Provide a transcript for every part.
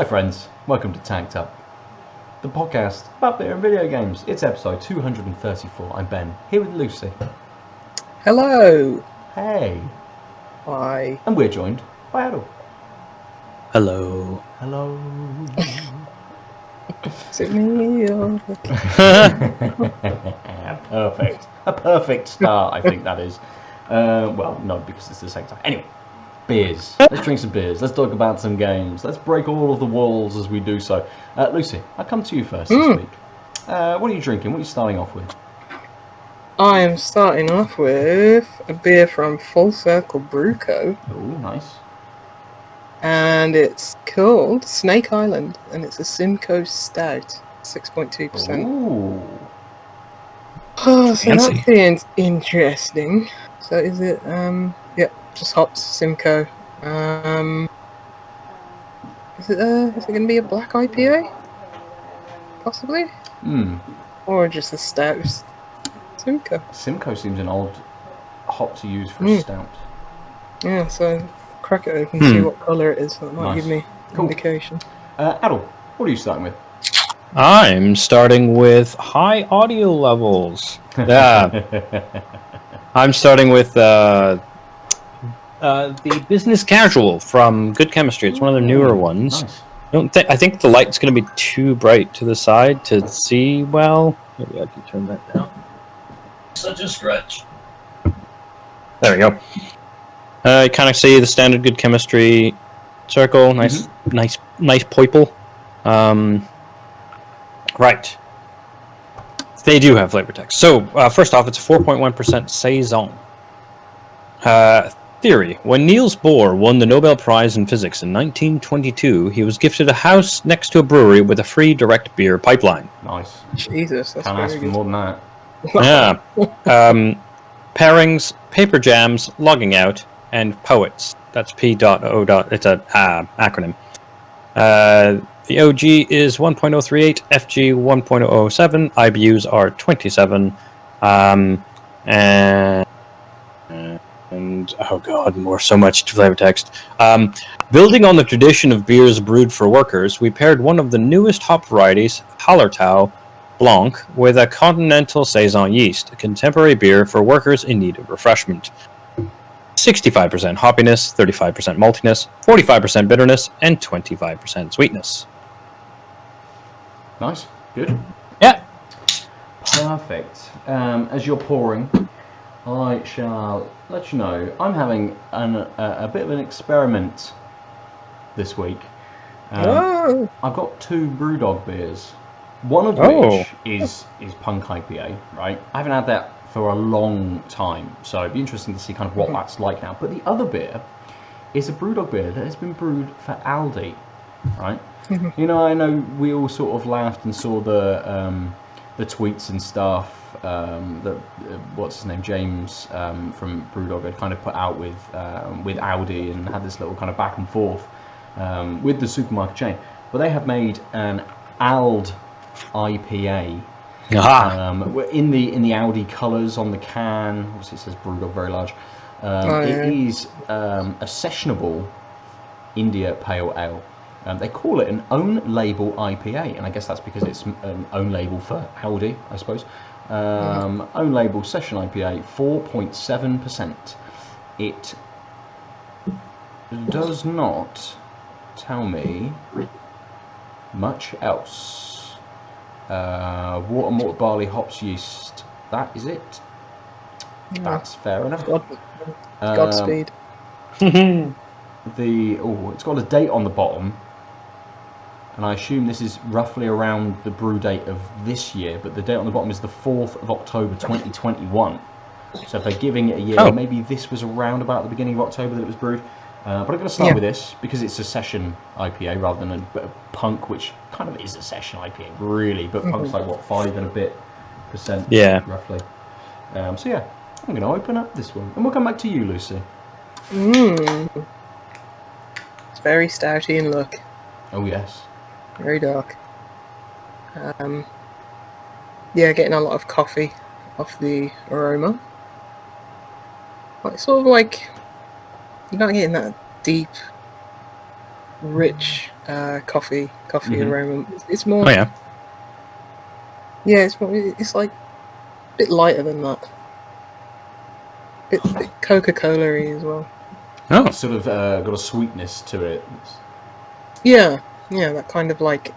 friends, welcome to Tanked Up, the podcast about beer and video games. It's episode 234. I'm Ben, here with Lucy. Hello. Hey. Hi. And we're joined by Aadil. Hello. Hello. Is it me or... Perfect. A perfect start, I think that is. Well, no, because it's the same time. Anyway, beers. Let's drink some beers. Let's talk about some games. Let's break all of the walls as we do so. Lucy, I'll come to you first this week. What are you drinking? What are you starting off with? I am starting off with a beer from Circle Brew Co. Oh, nice. And it's called Snake Island, and it's a Simcoe Stout, 6.2%. Ooh. Oh, so Fancy. that seems interesting. So is it, just hops, Simcoe. Is it going to be a black IPA? Possibly? Or just a stout? Simcoe. Simcoe seems an odd hop to use for a stout. Yeah, so crack it open and see what colour it is. That might give me an indication. Aadil, what are you starting with? I'm starting with high audio levels. I'm starting with the Business Casual from Good Chemistry. It's one of their newer ones. Nice. I think the light's going to be too bright to the side to see well. Maybe I can turn that down. Such a stretch. There we go. You kind of see the standard Good Chemistry circle. Nice purple. Right. They do have flavor text. So, first off, it's a 4.1% Saison. Theory. When Niels Bohr won the Nobel Prize in Physics in 1922, he was gifted a house next to a brewery with a free direct beer pipeline. Nice. Jesus, that's Can't ask very for good. more than that. Yeah. Pairings, paper jams, logging out, and poets. That's P.O. It's an acronym. The OG is 1.038, FG 1.007, IBUs are 27, and oh god, so much to flavor text. Building on the tradition of beers brewed for workers, we paired one of the newest hop varieties, Hallertau Blanc, with a continental Saison yeast, a contemporary beer for workers in need of refreshment. 65% hoppiness, 35% maltiness, 45% bitterness, and 25% sweetness. Nice. Good. Yeah. Perfect. As you're pouring, I shall let you know I'm having a bit of an experiment this week. I've got two Brewdog beers. One of which is Punk IPA, right? I haven't had that for a long time, so it'd be interesting to see kind of what that's like now. But the other beer is a Brewdog beer that has been brewed for Aldi, right? You know, I know we all sort of laughed and saw the tweets and stuff that what's his name, James from Brewdog had kind of put out with Aldi and had this little kind of back and forth with the supermarket chain. But they have made an Ald IPA. In the Audi colours on the can. Obviously, it says Brewdog very large. It is a sessionable India Pale Ale. They call it an own label IPA, and I guess that's because it's an own label for Audi, I suppose. Own label session IPA, 4.7%. It does not tell me much else. Water, malt, barley, hops, yeast. That is it. That's fair enough. Godspeed. It's got a date on the bottom, and I assume this is roughly around the brew date of this year, but the date on the bottom is the 4th of October 2021. So if they're giving it a year, maybe this was around about the beginning of October that it was brewed. But I'm going to start with this because it's a session IPA rather than a Punk, which kind of is a session IPA, really. But Punk's like, what, 5 and a bit %? Yeah. Roughly. I'm going to open up this one. And we'll come back to you, Lucy. It's very stouty in look. Oh, yes. Very dark. Getting a lot of coffee off the aroma. Like, sort of like, you're not getting that deep rich coffee aroma. It's more. Oh yeah. Yeah, it's like a bit lighter than that. Bit Coca-Cola-y as well. Oh. Sort of got a sweetness to it. Yeah, that kind of like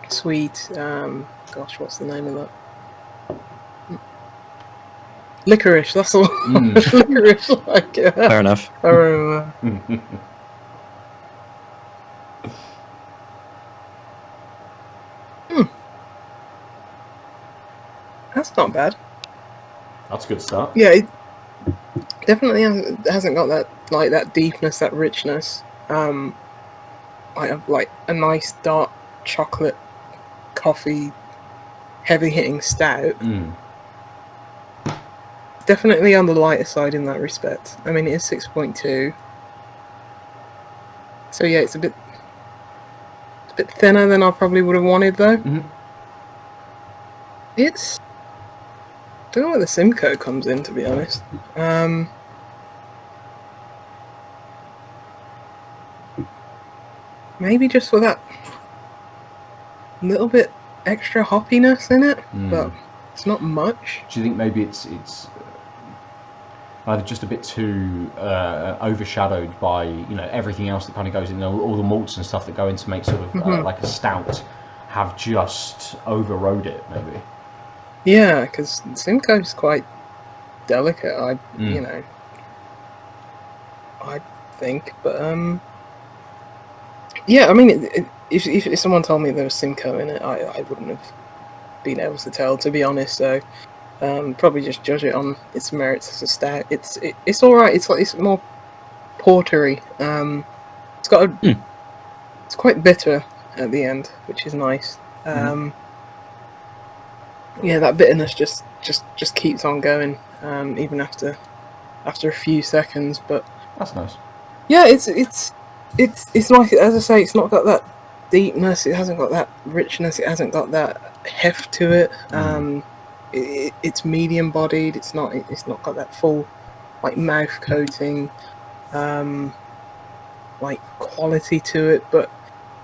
sweet. Gosh, what's the name of that? Licorice. That's all. Licorice, like Fair enough. aroma. That's not bad. That's a good start. Yeah, it definitely hasn't got that deepness, that richness. Like a nice dark chocolate coffee, heavy hitting stout. Definitely on the lighter side in that respect. I mean, it is 6.2. So yeah, it's a bit thinner than I probably would have wanted though. It's, I don't know where the Simcoe comes in, to be honest. Maybe just for that little bit extra hoppiness in it, but it's not much. Do you think maybe it's either just a bit too overshadowed by everything else that kind of goes in, all the malts and stuff that go in to make sort of like a stout, have just overrode it maybe? Yeah, because Simcoe's quite delicate. I think, but yeah. I mean, if someone told me there was Simcoe in it, I wouldn't have been able to tell, to be honest. So probably just judge it on its merits as a stout. It's all right. It's more portery. It's got it's quite bitter at the end, which is nice. Yeah, that bitterness just keeps on going, even after a few seconds. But that's nice. Yeah, it's nice. As I say, it's not got that deepness. It hasn't got that richness. It hasn't got that heft to it. It's medium bodied. It's not got that full like mouth coating, like quality to it. But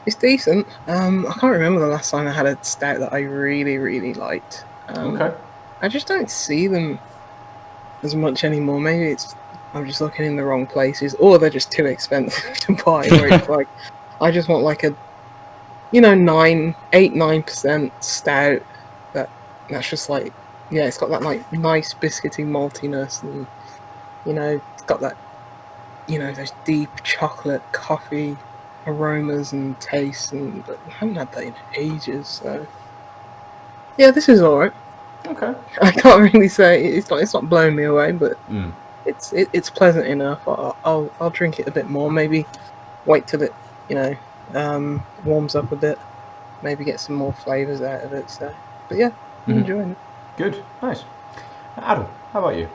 it's decent. I can't remember the last time I had a stout that I really, really liked. Okay. I just don't see them as much anymore. Maybe I'm just looking in the wrong places, or they're just too expensive to buy. Where it's like, I just want like a, 9% stout. That's just like, yeah, it's got that like nice biscuity maltiness, and it's got that, those deep chocolate coffee aromas and tastes, but I haven't had that in ages. So yeah, this is alright. Okay. I can't really say it's not blowing me away, but it's pleasant enough. I'll drink it a bit more. Maybe wait till it warms up a bit. Maybe get some more flavors out of it. So, but yeah, I'm enjoying it. Good, nice. Aadil, how about you?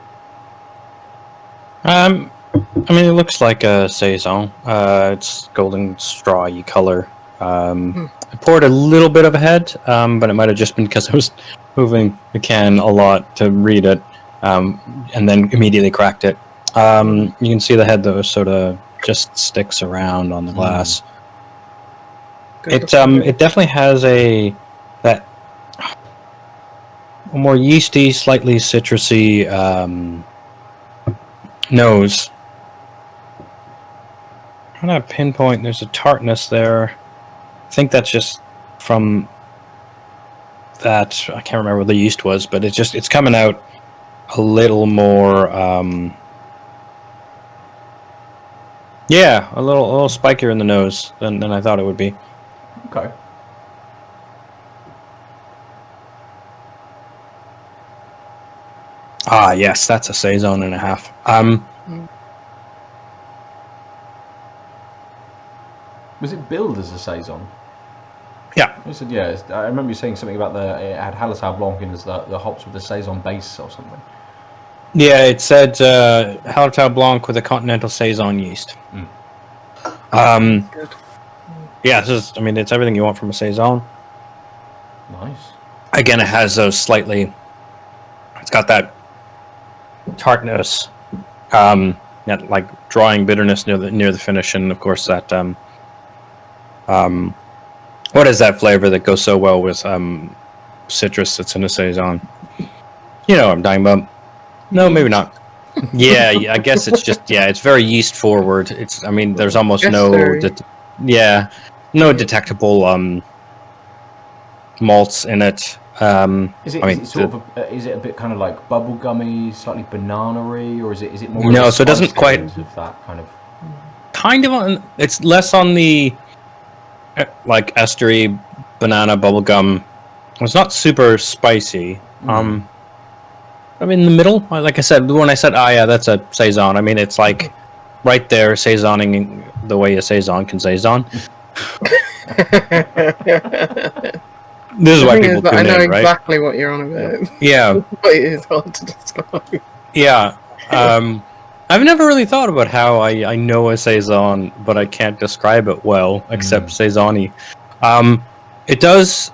I mean, it looks like a saison. It's golden strawy color. I poured a little bit of a head, but it might have just been because I was moving the can a lot to read it, and then immediately cracked it. You can see the head though sort of just sticks around on the glass. It definitely has a more yeasty, slightly citrusy nose. I'm trying to pinpoint. There's a tartness there. I think that's just from that. I can't remember what the yeast was, but it's coming out a little more. Yeah, a little spikier in the nose than I thought it would be. Okay. Ah, yes, that's a saison and a half. Was it billed as a saison? Yeah. You said yeah. I remember you saying something about it had Hallertau Blanc in as the hops with the saison base or something. Yeah, it said Hallertau Blanc with a continental saison yeast. Good. Yeah, it's everything you want from a saison. Nice. Again, it has those slightly. It's got that tartness, that like drawing bitterness near the finish, and of course that what is that flavor that goes so well with citrus that's in a saison? You know what I'm talking about? No, maybe not. Yeah, I guess it's just it's very yeast forward. I mean, there's almost no detectable malts in it. Is it a bit kind of like bubblegummy, slightly banana-y, or is it more? No, so it doesn't quite of that kind of. It's less on the like estery banana bubblegum. It's not super spicy. I mean, in the middle, like I said, when I said, that's a saison. I mean, it's like right there, saisoning the way a saison can saison. This is why people tune in, right? I know exactly what you're on about. Yeah. But it is hard to describe. Yeah. I've never really thought about how I know a saison, but I can't describe it well, except saison-y. It does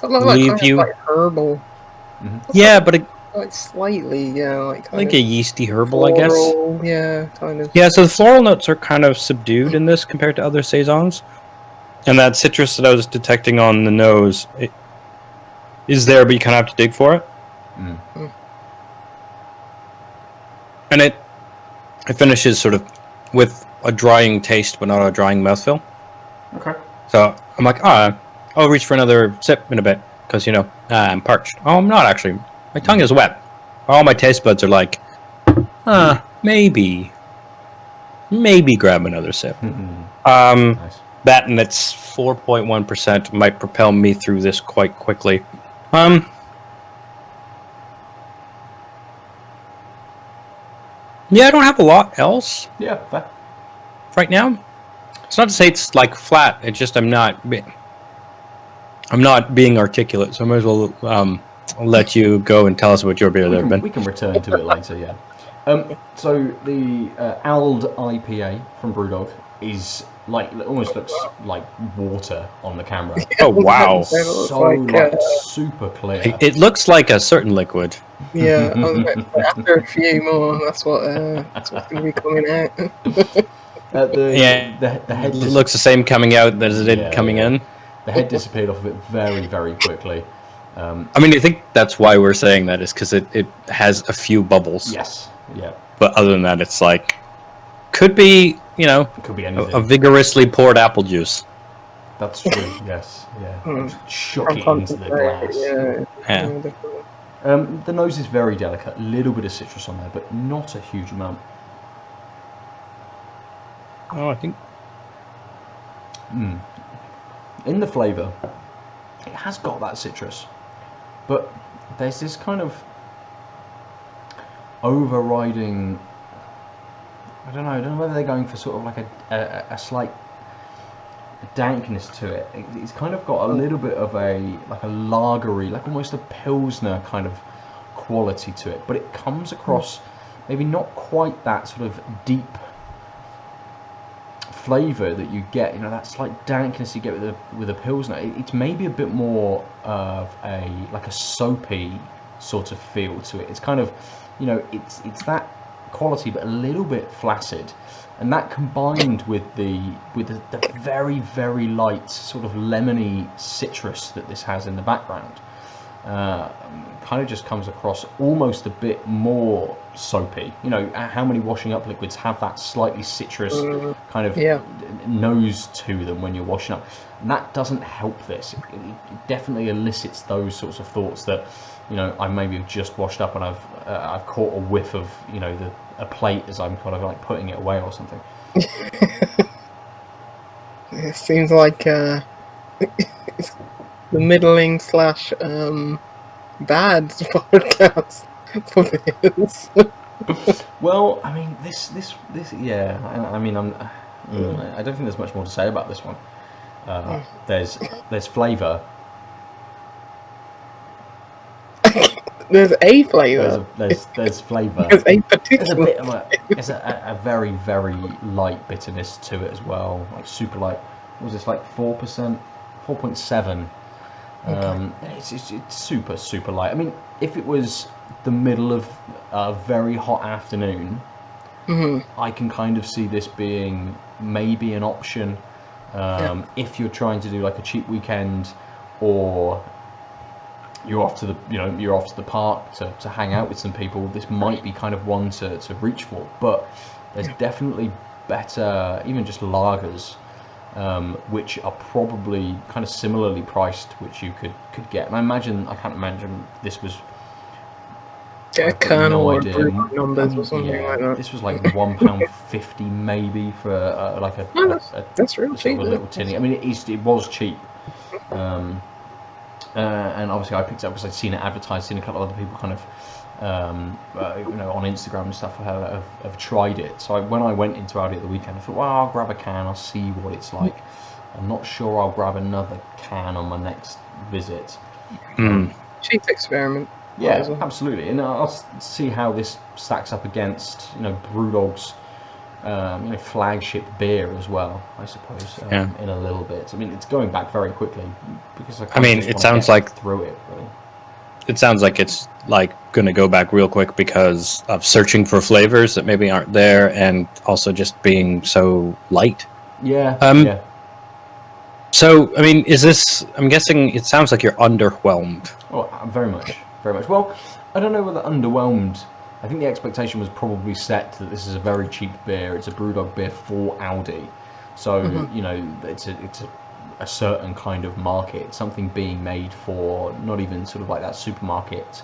leave you... like herbal. Yeah, but like slightly, like a yeasty herbal, floral, I guess. Yeah, kind of. Yeah, so the floral notes are kind of subdued in this compared to other saisons, and that citrus that I was detecting on the nose is there, but you kind of have to dig for it. And it finishes sort of with a drying taste, but not a drying mouthfeel. Okay. So I'm like, I'll reach for another sip in a bit. Because, I'm parched. Oh, I'm not actually. My tongue is wet. All my taste buds are like, maybe grab another sip. Nice. That and its 4.1% might propel me through this quite quickly. Yeah, I don't have a lot else. Yeah, fair. Right now. It's not to say it's like flat. It's just I'm not being articulate, so I might as well let you go and tell us about your beer there, Ben. We can return to it later, yeah. So the Ald IPA from Brewdog is almost looks like water on the camera. Oh wow! Super clear. It looks like a certain liquid. Yeah, after a few more, that's what's going to be coming out. The head looks the same coming out as it did coming in. The head disappeared off of it very, very quickly. I mean, I think that's why we're saying that is because it has a few bubbles. Yes. Yeah. But other than that, it's like could be could be anything. A vigorously poured apple juice. That's true. Yes. Yeah. Shook it into the glass. Yeah. The nose is very delicate. A little bit of citrus on there, but not a huge amount. Oh, I think. In the flavour, it has got that citrus, but there's this kind of overriding. I don't know whether they're going for sort of like a slight dankness to it. It's kind of got a little bit of a lagery, like almost a pilsner kind of quality to it, but it comes across maybe not quite that sort of deep flavour that you get, that slight dankness you get with a pilsner. It's maybe a bit more of a soapy sort of feel to it. It's kind of, it's that quality, but a little bit flaccid, and that combined with the very, very light sort of lemony citrus that this has in the background, kind of just comes across almost a bit more soapy. How many washing up liquids have that slightly citrus kind of nose to them when you're washing up, and that doesn't help this. It definitely elicits those sorts of thoughts that I maybe have just washed up and I've caught a whiff of a plate as I'm kind of like putting it away or something. It seems like the middling / bad podcast for this. Well, I mean, this, yeah. I mean, I don't think there's much more to say about this one. There's flavour. There's a flavour. There's flavour. There's a particular. There's a very, very light bitterness to it as well. Like super light. What was this, like 4%, 4.7? It's super, super light. I mean, if it was the middle of a very hot afternoon, I can kind of see this being maybe an option if you're trying to do like a cheap weekend, or you're off to the park to hang out with some people. This might be kind of one to reach for. But there's definitely better, even just lagers, which are probably kind of similarly priced, which you could get. And I can't imagine this was Get a kernel or brew numbers or something like that. This was like £1.50 maybe for like that's real cheap. A little tinny. I mean, it was cheap. And obviously I picked it up because I'd seen it advertised, seen a couple of other people kind of on Instagram and stuff have tried it. So when I went into Aadil at the weekend, I thought, well, I'll grab a can, I'll see what it's like. I'm not sure I'll grab another can on my next visit. Cheap experiment. Yeah, absolutely. And I'll see how this stacks up against Brewdogs flagship beer as well, I suppose, in a little bit. I mean, it's going back very quickly because it sounds like through it really. It sounds like it's like going to go back real quick because of searching for flavors that maybe aren't there, and also just being so light. Yeah. So, I mean, I'm guessing it sounds like you're underwhelmed. Oh, very much, very much. Well, I don't know whether underwhelmed. I think the expectation was probably set that this is a very cheap beer. It's a Brewdog beer for Aldi, so it's a certain kind of market, something being made for not even sort of like that supermarket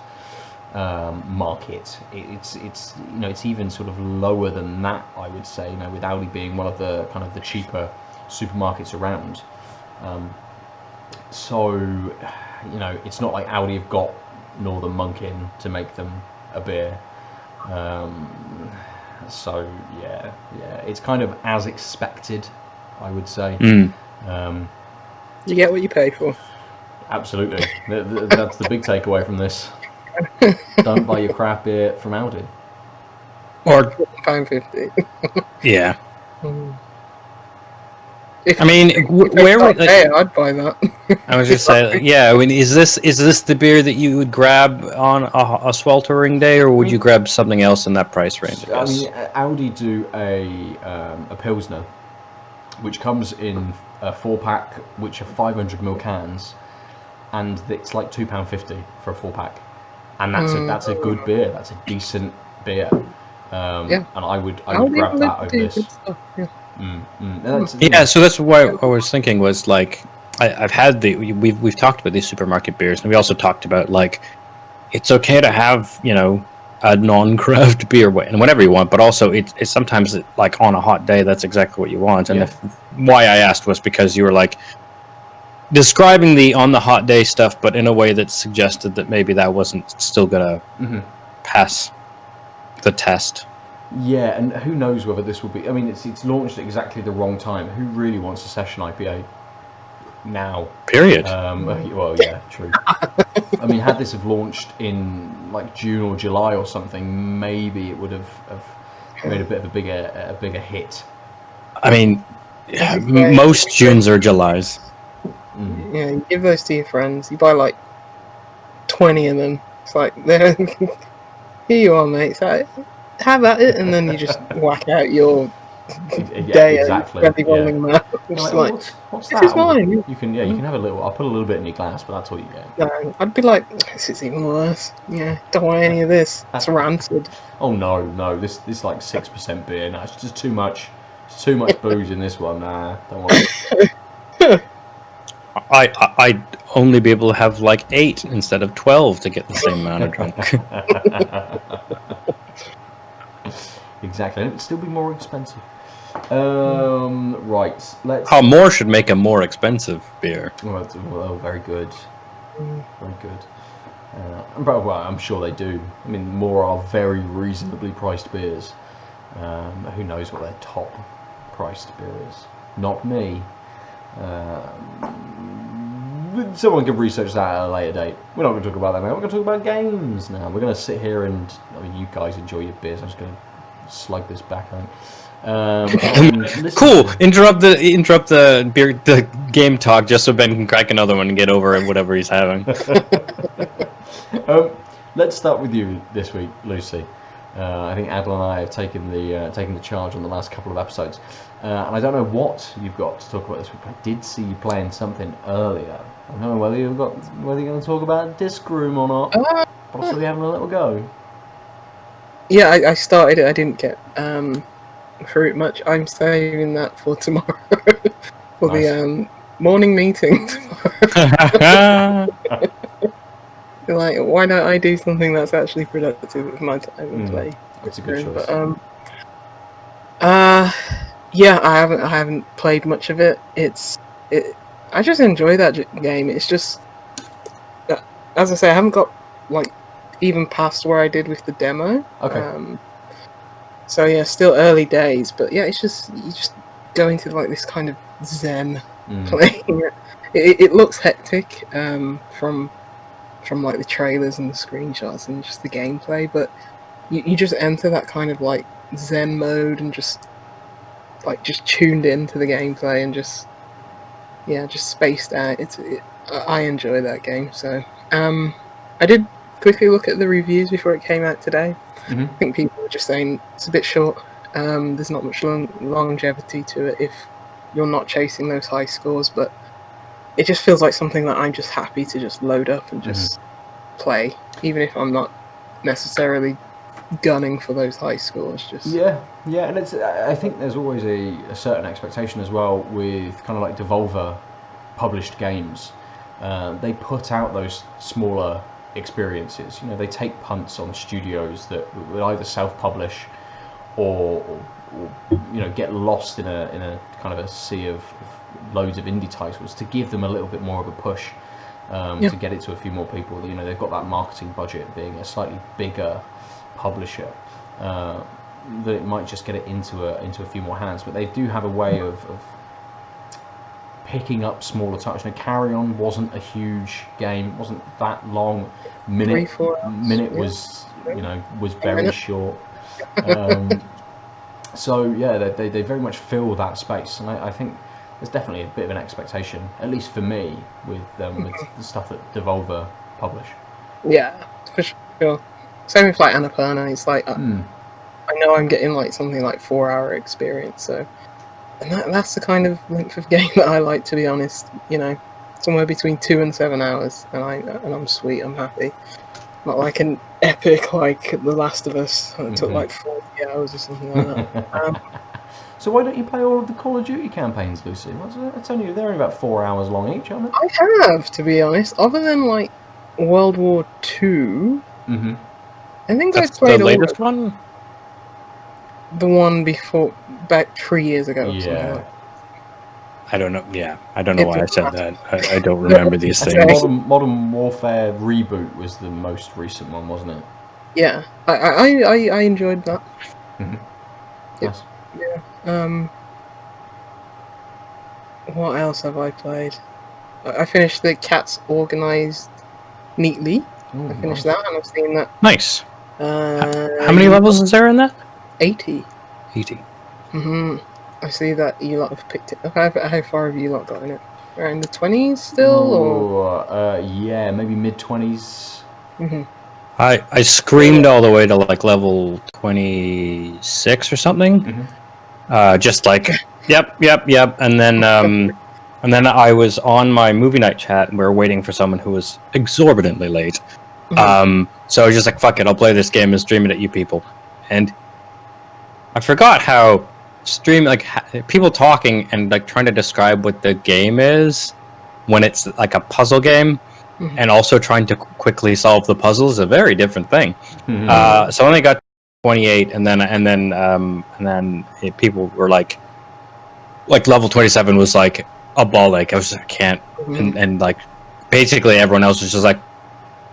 market. It's even sort of lower than that, I would say. With Aldi being one of the kind of the cheaper supermarkets around. So it's not like Aldi have got Northern Monk in to make them a beer. So yeah, it's kind of as expected, I would say. You get what you pay for. Absolutely. That's the big takeaway from this. Don't buy your crap beer from Aldi. Or £1.50. Yeah. Where would I'd buy that. I was just saying, I mean, is this the beer that you would grab on a sweltering day, or would you grab something else in that price range? I guess. Aldi do a Pilsner, which comes in a 4-pack, which are 500ml cans, and it's like £2.50 for a 4-pack, and that's a good beer. That's a decent beer. And I would grab that over this. So that's what I was thinking was like I've had we've talked about these supermarket beers, and we also talked about like it's okay to have a non-craft beer and whatever you want, but also it's sometimes like on a hot day that's exactly what you want. And why I asked was because you were like describing the on the hot day stuff, but in a way that suggested that maybe that wasn't still gonna pass the test. Yeah, and who knows whether this will be... I mean, it's launched at exactly the wrong time. Who really wants a session IPA now? Period. Well, yeah, true. I mean, had this have launched in like June or July or something, maybe it would have made a bit of a bigger hit. I mean, most Junes or Julys. Yeah, you give those to your friends. You buy like 20 of them. It's like, here you are, mate. It's like, have at it, and then you just whack out your day exactly. What's that? This is mine. You can have a little. I'll put a little bit in your glass, but that's all you get. No, I'd be like, this is even worse. Yeah, don't want any of this. It's rancid. Oh no, this like 6% beer. No, it's just too much. It's too much booze in this one. Nah, don't want it. I'd only be able to have like 8 instead of 12 to get the same amount of drink. Exactly, and it would still be more expensive. Right, let's... more should make a more expensive beer. Well, very good. Very good. Well, I'm sure they do. I mean, more are very reasonably priced beers. Who knows what their top priced beer is? Not me. Someone can research that at a later date. We're not going to talk about that now. We're going to talk about games now. We're going to sit here and... I mean, you guys enjoy your beers. I'm just going to slug this back, I think. Cool. Interrupt the game talk just so Ben can crack another one and get over whatever he's having. Let's start with you this week, Lucy. I think Aadil and I have taken the charge on the last couple of episodes, and I don't know what you've got to talk about this week. I did see you playing something earlier. I don't know whether you're going to talk about Disc Room or not. Possibly having a little go. Yeah, I started it. I didn't get through it much. I'm saving that for tomorrow for Nice. the morning meeting tomorrow. Like, why don't I do something that's actually productive with my time and play? That's a good choice. But yeah, I haven't played much of it. I just enjoy that game. It's just, as I say, I haven't got like even past where I did with the demo. Okay. So yeah, still early days, but yeah, it's just you just go into like this kind of zen playing it. It looks hectic from like the trailers and the screenshots and just the gameplay, but you just enter that kind of like zen mode and just tuned into the gameplay and just spaced out. I enjoy that game. So I did quickly look at the reviews before it came out today. I think people were just saying it's a bit short. There's not much longevity to it if you're not chasing those high scores, but it just feels like something that I'm just happy to just load up and just play, even if I'm not necessarily gunning for those high scores. Just yeah, and I think there's always a certain expectation as well with kind of like Devolver published games. They put out those smaller experiences. You know, they take punts on studios that would either self-publish or you know, get lost in a kind of a sea of loads of indie titles to give them a little bit more of a push to get it to a few more people. You know, they've got that marketing budget, being a slightly bigger publisher, that it might just get it into a few more hands. But they do have a way of picking up smaller titles. You know, Carry On wasn't a huge game, wasn't that long. Minute was, you know, was very short. So yeah, they very much fill that space, and I think there's definitely a bit of an expectation, at least for me, with the stuff that Devolver publish. Yeah, for sure. Same with like Annapurna. It's like I know I'm getting like something like 4-hour experience, so and that's the kind of length of game that I like, to be honest. You know, somewhere between 2 and 7 hours, and I'm sweet. I'm happy. Not like an epic like The Last of Us. It took like 40 hours or something like that. So why don't you play all of the Call of Duty campaigns, Lucy? It's only they're only about 4 hours long each, aren't they? I have, to be honest. Other than like World War II, I think I played the latest one. The one before, back 3 years ago. Or something like that. I don't know. Yeah, I don't know why I said that. I don't remember these things. Modern Warfare reboot was the most recent one, wasn't it? Yeah, I enjoyed that. Yes. Yeah. What else have I played? I finished the Cats Organized Neatly. I finished that, and I've seen that. Nice. How many levels is there in that? 80. 80. I see that you lot have picked it up. How far have you lot got in it? Around the 20s still? Or? Yeah, maybe mid-20s. I screamed all the way to like level 26 or something. Just like, yep. And then I was on my movie night chat and we were waiting for someone who was exorbitantly late. So I was just like, fuck it, I'll play this game and stream it at you people. And I forgot how people talking and like trying to describe what the game is when it's like a puzzle game and also trying to quickly solve the puzzle is a very different thing. So I only got 28, and then people were like level 27 was like a ball ache. I was like, I can't, and like basically everyone else was just like,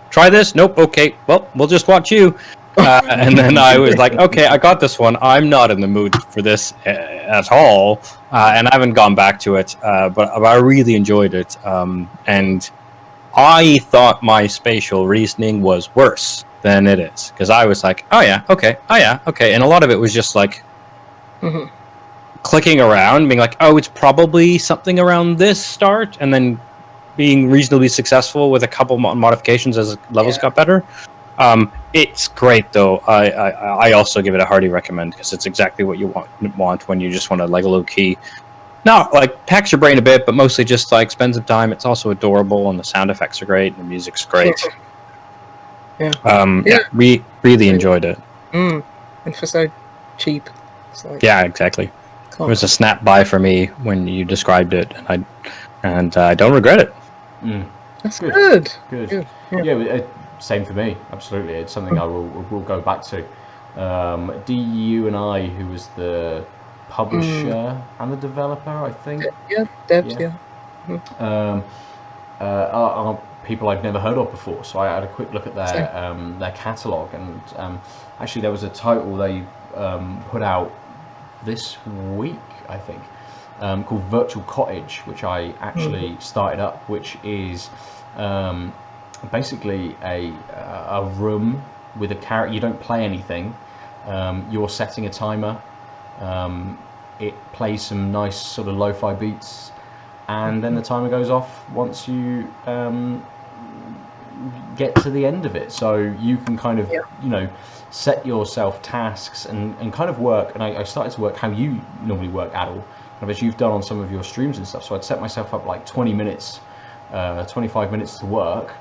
try this. Nope. Okay. Well, we'll just watch you. And then I was like, okay, I got this one. I'm not in the mood for this at all, and I haven't gone back to it. But I really enjoyed it, and I thought my spatial reasoning was worse than it is, because I was like, oh yeah, okay, and a lot of it was just like, clicking around, being like, oh, it's probably something around this start, and then being reasonably successful with a couple modifications as levels got better. It's great though. I also give it a hearty recommend because it's exactly what you want when you just want to like low key, not like tax your brain a bit, but mostly just like spend some time. It's also adorable, and the sound effects are great, and the music's great. We really enjoyed it. And for so cheap. It's like, Yeah, exactly. It was a snap buy for me when you described it, and I don't regret it. That's good. Yeah, same for me. Absolutely, it's something I will go back to. DU and I, who was the publisher and the developer, I think. Yeah, devs. Are people I've never heard of before. So I had a quick look at their catalogue, and actually there was a title they put out this week, I think, called Virtual Cottage, which I actually started up, which is basically a room with a character. You don't play anything. You're setting a timer. It plays some nice sort of lo-fi beats, and then the timer goes off once you get to the end of it. So you can kind of set yourself tasks and kind of work. And I started to work how you normally work, Aadil, kind of as you've done on some of your streams and stuff. So I'd set myself up like 20 minutes, 25 minutes to work.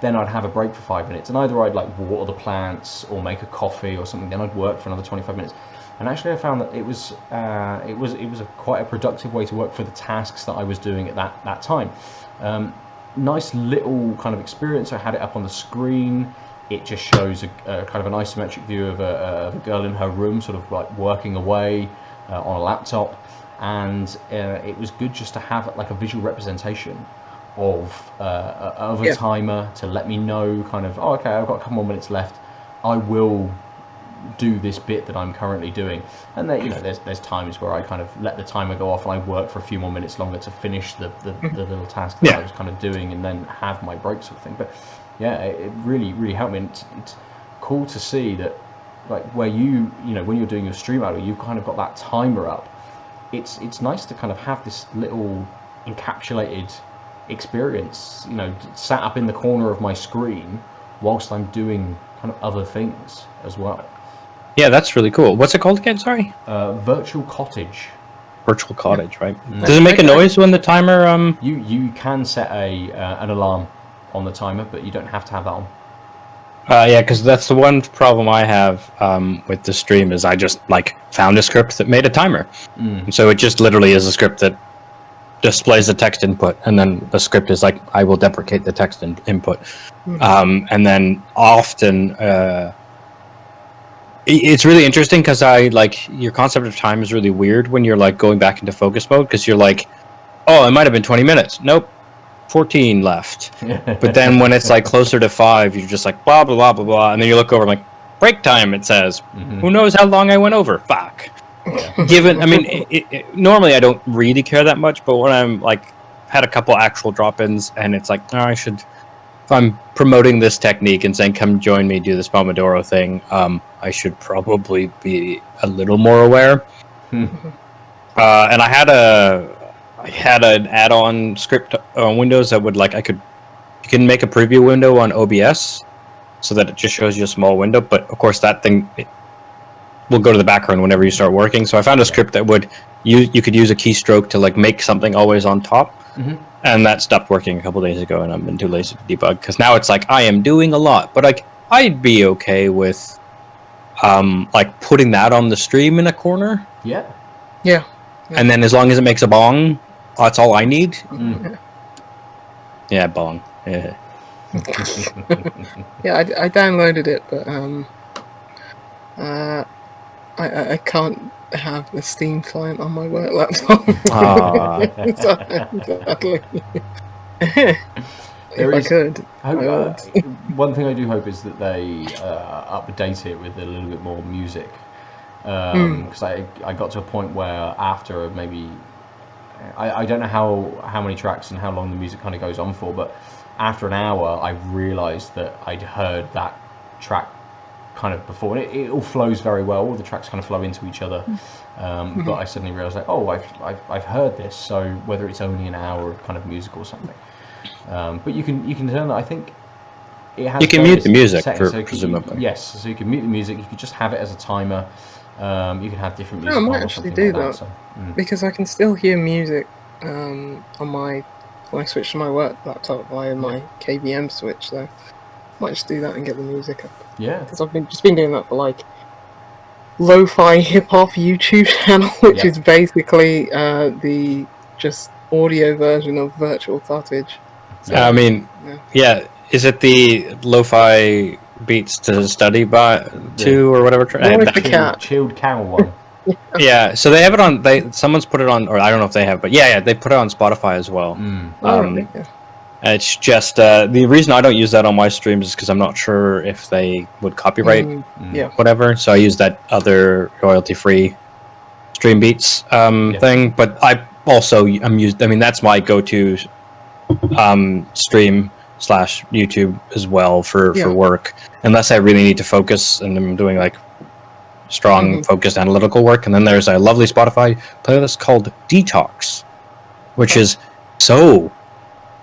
Then I'd have a break for 5 minutes, and either I'd like water the plants or make a coffee or something. Then I'd work for another 25 minutes. And actually, I found that it was quite a productive way to work for the tasks that I was doing at that time. Nice little kind of experience. I had it up on the screen. It just shows a kind of an isometric view of a girl in her room, sort of like working away on a laptop, and it was good just to have like a visual representation of a timer to let me know kind of, oh, okay, I've got a couple more minutes left. I will do this bit that I'm currently doing, and then there's times where I kind of let the timer go off and I work for a few more minutes longer to finish the little task that I was kind of doing, and then have my break sort of thing. But yeah, it really helped me. And it's cool to see that, like, where when you're doing your stream out, you've kind of got that timer up. It's nice to kind of have this little encapsulated experience, sat up in the corner of my screen whilst I'm doing kind of other things as well. Yeah, that's really cool. What's it called again? Sorry. Virtual Cottage. Virtual Cottage, right? Does it make a noise when the timer? You can set an alarm on the timer, but you don't have to have that on. Yeah, because that's the one problem I have with the stream is I just found a script that made a timer. So it just literally is a script that displays the text input, and then the script is like, I will deprecate the text input. And then often it's really interesting because your concept of time is really weird when you're going back into focus mode, because you're like, oh, it might have been 20 minutes. Nope. 14 left. But then when it's closer to 5, you're just like blah blah blah blah blah, and then you look over and break time, it says. Who knows how long I went over? Fuck. Given, I mean, normally I don't really care that much, but when I'm had a couple actual drop-ins and it's like, oh, I should, if I'm promoting this technique and saying come join me, do this Pomodoro thing, I should probably be a little more aware. And I had an add-on script on Windows that would you can make a preview window on OBS so that it just shows you a small window, but of course that thing will go to the background whenever you start working. So I found a script that would you could use a keystroke to make something always on top, and that stopped working a couple days ago, and I've been too lazy to debug because now it's I am doing a lot, but I'd be okay with putting that on the stream in a corner. Yeah. And then as long as it makes a bong, that's all I need. Yeah, bong. Yeah. Yeah, I downloaded it, but I can't have the Steam client on my work laptop. Sadly. If I could. One thing I do hope is that they update it with a little bit more music. Because I got to a point where after maybe I don't know how many tracks and how long the music kind of goes on for, but after an hour I realised that I'd heard that track kind of before. It all flows very well. All the tracks kind of flow into each other. But I suddenly realised, like, oh, I've heard this. So whether it's only an hour of kind of music or something, but you can turn that. I think it has. You can mute the music, settings, presumably. Yes, so you can mute the music. You could just have it as a timer. You can have different music. I might actually do that, so, because I can still hear music on my when I switch to my work laptop via my KVM switch. So I might just do that and get the music up. Yeah, because I've been doing that for like lo-fi hip hop YouTube channel, which is basically the just audio version of Virtual Cottage. So, I mean, is it the lo-fi beats to study to or whatever? The cat. Chilled cow one. Yeah, so they have it on. Someone's put it on, or I don't know if they have, but yeah, they put it on Spotify as well. It's just the reason I don't use that on my streams is because I'm not sure if they would copyright whatever. So I use that other royalty-free Stream Beats thing. But I'm used. I mean, that's my go-to stream / YouTube as well for work, unless I really need to focus and I'm doing like strong focused analytical work. And then there's a lovely Spotify playlist called Detox, which is so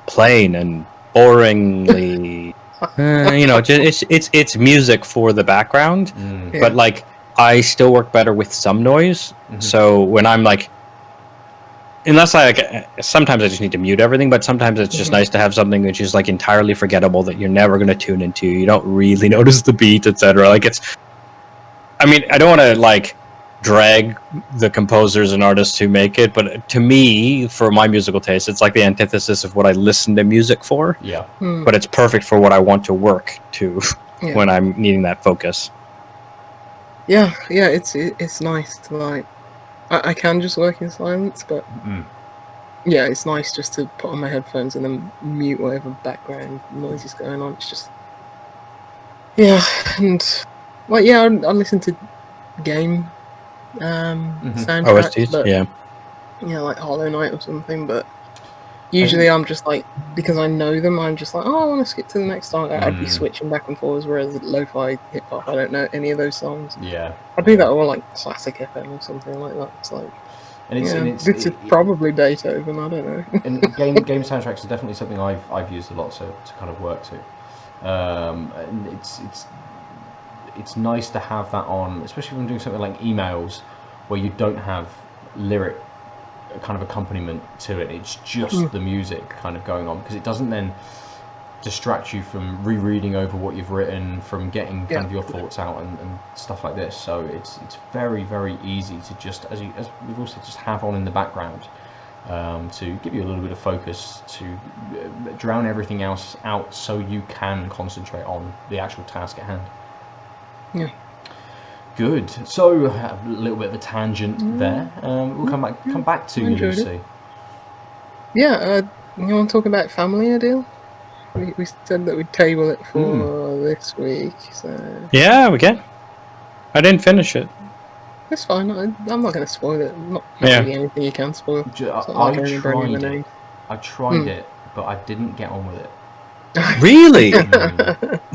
plain and boringly it's music for the background, but like I still work better with some noise. So when I'm like, unless sometimes I just need to mute everything, but sometimes it's just nice to have something which is like entirely forgettable that you're never going to tune into. You don't really notice the beat, etc. Like I mean, I don't want to like drag the composers and artists who make it, but to me, for my musical taste, it's like the antithesis of what I listen to music for. Yeah. But it's perfect for what I want to work to when I'm needing that focus. Yeah, it's nice to like. I can just work in silence, but yeah, it's nice just to put on my headphones and then mute whatever background noise is going on. It's just and like I listen to game soundtracks, OSTs, but, like Ollenaut or something. But usually I'm just like, because I know them, I'm just like, oh, I want to skip to the next song. I'd be switching back and forwards. Whereas lo-fi hip hop, I don't know any of those songs. Yeah, I do that all like classic FM or something like that. It's like, it's probably Beethoven. I don't know. And game soundtracks are definitely something I've used a lot to kind of work to. And it's nice to have that on, especially when doing something like emails, where you don't have lyric kind of accompaniment to it. It's just the music kind of going on, because it doesn't then distract you from rereading over what you've written, from getting kind of your thoughts out and stuff like this. So it's very, very easy to just, as we've also just have on in the background, to give you a little bit of focus, to drown everything else out, so you can concentrate on the actual task at hand. Yeah. Good. So a little bit of a tangent there. We'll come back to you, Lucy. Yeah. You want to talk about family, Aadil? We said that we'd table it for this week. So yeah, we can. I didn't finish it. That's fine. I'm not going to spoil it. Not really anything you can spoil. I tried it, but I didn't get on with it. Really?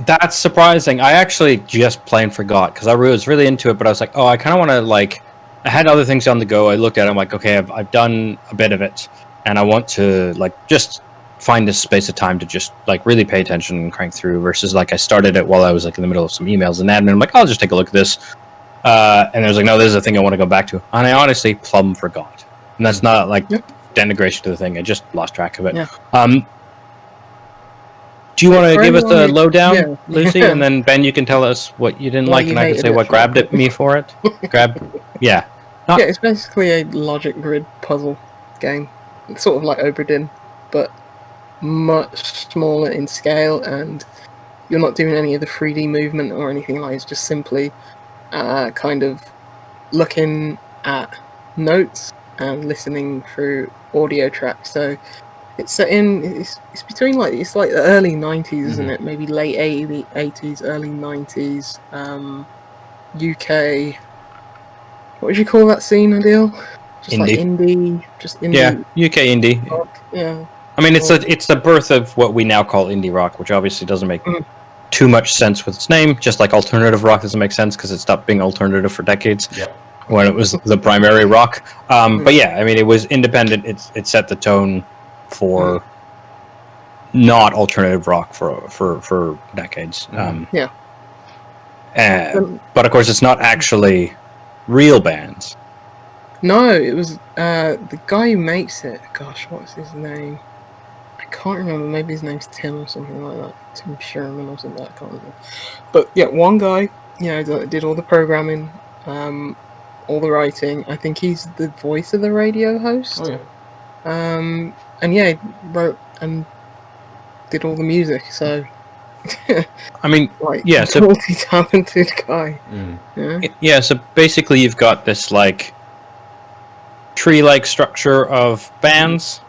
That's surprising. I actually just plain forgot, because I was really into it, but I was like, oh, I kind of want to, like, I had other things on the go. I looked at it, I'm like, okay, I've done a bit of it, and I want to, like, just find this space of time to just, like, really pay attention and crank through, versus, like, I started it while I was, like, in the middle of some emails and admin. I'm like, I'll just take a look at this. And I was like, no, this is a thing I want to go back to. And I honestly plumb forgot. And that's not, like, denigration to the thing. I just lost track of it. Yeah. Do you want to give us the lowdown, Lucy, and then Ben, you can tell us what you didn't like, and I can say what grabbed at me for it. It's basically a logic grid puzzle game. It's sort of like Oberdin, but much smaller in scale, and you're not doing any of the 3D movement or anything like. It's just simply kind of looking at notes and listening through audio tracks. So it's set in. It's between it's like the early 90s, isn't it? Maybe late 80s, early 90s. UK. What would you call that scene, Aadil? Just indie. Like indie, just indie. Yeah, UK indie. Rock. Yeah. I mean, it's the birth of what we now call indie rock, which obviously doesn't make too much sense with its name, just like alternative rock doesn't make sense because it stopped being alternative for decades when it was the primary rock. But yeah, I mean, it was independent. It set the tone for not alternative rock for decades. But of course, it's not actually real bands. No, it was the guy who makes it. Gosh, what's his name? I can't remember. Maybe his name's Tim or something like that. Tim Sherman or something. I can't remember. But yeah, one guy, did all the programming, all the writing. I think he's the voice of the radio host. Oh yeah. And yeah, he wrote and did all the music. So. I mean, so multi-talented guy. Yeah, so basically you've got this like tree-like structure of bands,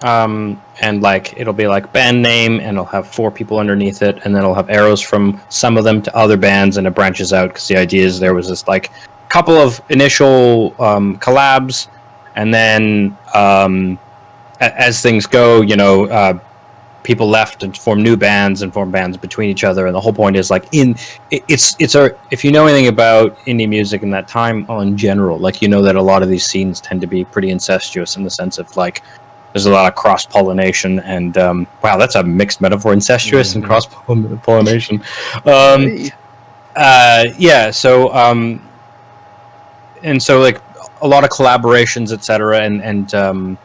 and like it'll be like band name, and it'll have 4 people underneath it, and then it'll have arrows from some of them to other bands, and it branches out because the idea is there was this like couple of initial collabs, and then as things go, people left and formed new bands and formed bands between each other, and the whole point is like if you know anything about indie music in that time, in general, like that a lot of these scenes tend to be pretty incestuous in the sense of like there's a lot of cross pollination and wow, that's a mixed metaphor, incestuous and cross pollination. And so like a lot of collaborations, etc., and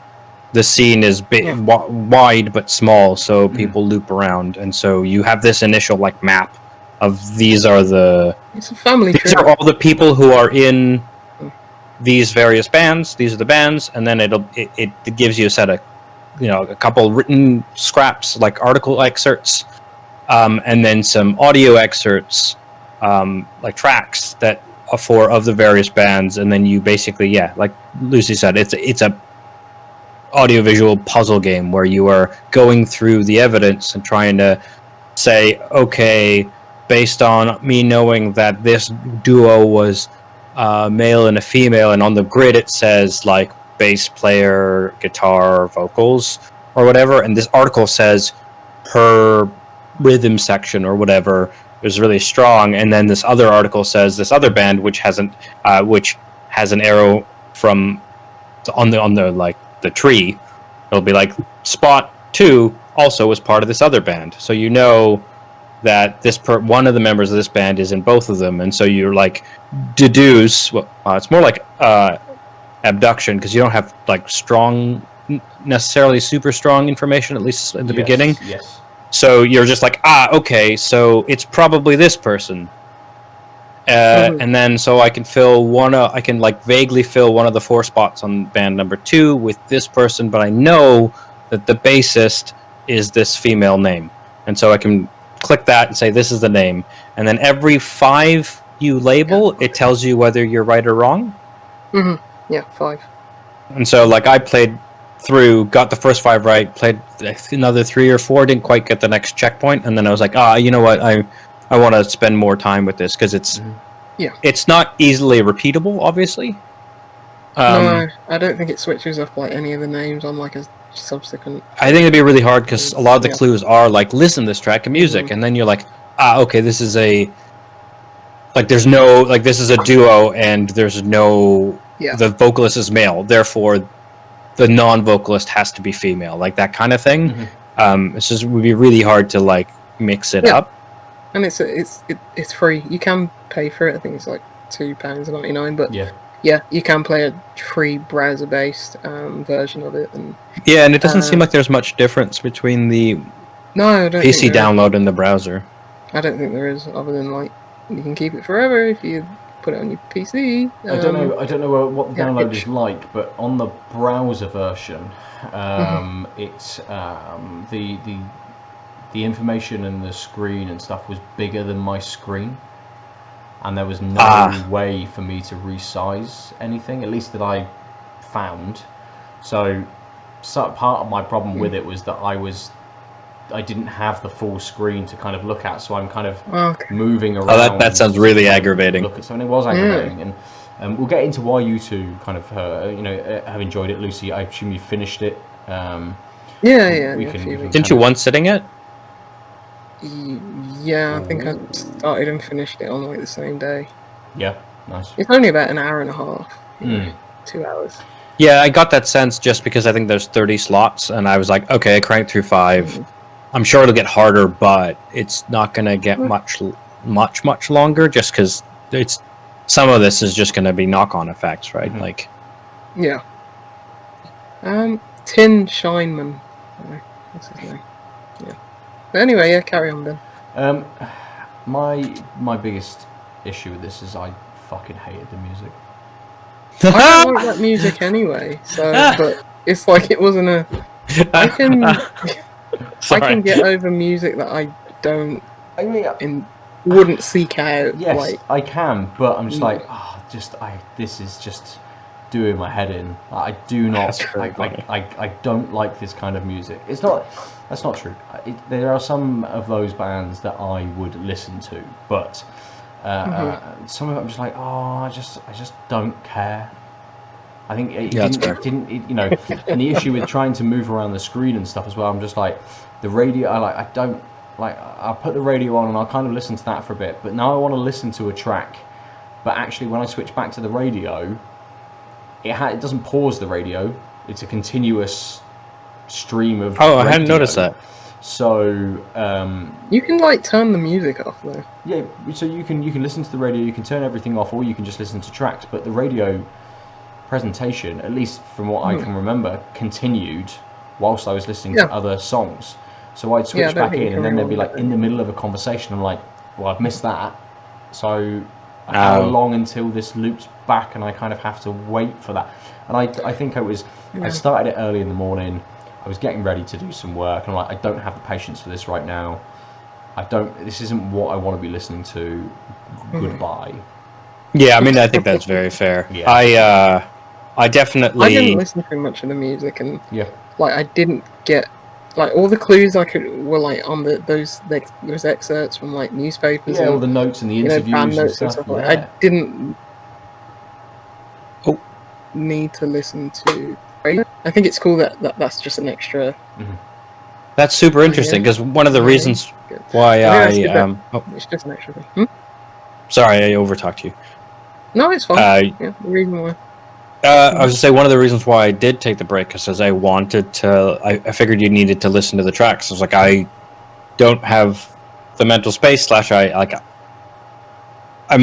the scene is wide but small, so people loop around, and so you have this initial like map of these are the. It's a family tree. These are all the people who are in these various bands. These are the bands, and then it gives you a set of, a couple written scraps like article excerpts, and then some audio excerpts, like tracks that are for of the various bands, and then you basically like Lucy said, it's a audiovisual puzzle game where you are going through the evidence and trying to say, okay, based on me knowing that this duo was male and a female, and on the grid it says like bass player, guitar, vocals, or whatever, and this article says her rhythm section or whatever is really strong, and then this other article says this other band which has an arrow from on the like the tree, it'll be like spot 2 also was part of this other band, so that one of the members of this band is in both of them, and so you're like deduce. Well, it's more like abduction because you don't have like necessarily super strong information, at least in the beginning. Yes. So you're just like, okay, so it's probably this person. And then so I can vaguely fill one of the 4 spots on band number 2 with this person, but I know that the bassist is this female name, and so I can click that and say this is the name, and then every 5 you label, it tells you whether you're right or wrong. Yeah, 5. And so like I played through, got the first 5 right, played another 3 or 4, didn't quite get the next checkpoint, and then I was like, you know what, I want to spend more time with this because it's not easily repeatable, obviously. No, I don't think it switches up like any of the names on like a subsequent. I think it'd be really hard because a lot of the clues are like, listen to this track of music, and then you're like, okay, this is there's no, like, this is a duo, and there's no, the vocalist is male, therefore the non-vocalist has to be female, like that kind of thing. It would be really hard to like mix it up. And it's free. You can pay for it. I think it's like £2.99, but you can play a free browser-based version of it. And and it doesn't seem like there's much difference between the PC download and the browser. I don't think there is, other than like you can keep it forever if you put it on your PC. I don't know what the download is like, but on the browser version, it's the information and the screen and stuff was bigger than my screen, and there was no way for me to resize anything, at least that I found. So part of my problem with it was that I didn't have the full screen to kind of look at, so I'm kind of moving around. That sounds really aggravating. Look at something. It was aggravating, and we'll get into why you two kind of have enjoyed it. Lucy, I assume you finished it. We can Didn't you one sitting it? Yeah, I think I started and finished it on like the same day. Yeah, nice. It's only about an hour and a half. You know, 2 hours. Yeah, I got that sense just because I think there's 30 slots, and I was like, okay, I cranked through 5. I'm sure it'll get harder, but it's not going to get much longer, just because it's some of this is just going to be knock-on effects, right? Like, yeah. Tin Shineman. That's his name. Yeah. But anyway, yeah, carry on then. My biggest issue with this is I fucking hated the music. I don't like that music anyway, so but it's like it wasn't a. I can get over music that I don't. I mean, wouldn't seek out. Yes, like, I can, but I'm just like, this is just doing my head in. I do not. I don't like this kind of music. It's not. That's not true. There are some of those bands that I would listen to, but. Some of it I'm just like, I just don't care. I think it didn't, you know, and the issue with trying to move around the screen and stuff as well, I'm just like, the radio, I don't, like, I'll put the radio on and I'll kind of listen to that for a bit, but now I want to listen to a track, but actually when I switch back to the radio, it doesn't pause the radio, it's a continuous stream of radio. I hadn't noticed that. So you can like turn the music off though. Yeah, so you can listen to the radio, you can turn everything off, or you can just listen to tracks. But the radio presentation, at least from what I can remember, continued whilst I was listening to other songs. So I'd switch back in, and then they'd be like in the middle of a conversation. I'm like, well, I've missed that. So how long until this loops back, and I kind of have to wait for that. And I think I started it early in the morning. I was getting ready to do some work, and I'm like, I don't have the patience for this right now. This isn't what I want to be listening to. Goodbye. Yeah, I mean, I think that's very fair. Yeah. I definitely. I didn't listen to much of the music, and like I didn't get like all the clues I could were like on those excerpts from like newspapers. Yeah, all the notes and the interviews band notes and stuff. Like, I didn't need to listen to. I think it's cool that's just an extra. That's super interesting because one of the reasons why it's just an extra thing. Sorry, I overtalked you. No, it's fine. The reason why. I was gonna say one of the reasons why I did take the break is I wanted to. I figured you needed to listen to the tracks. I was like, I don't have the mental space. I'm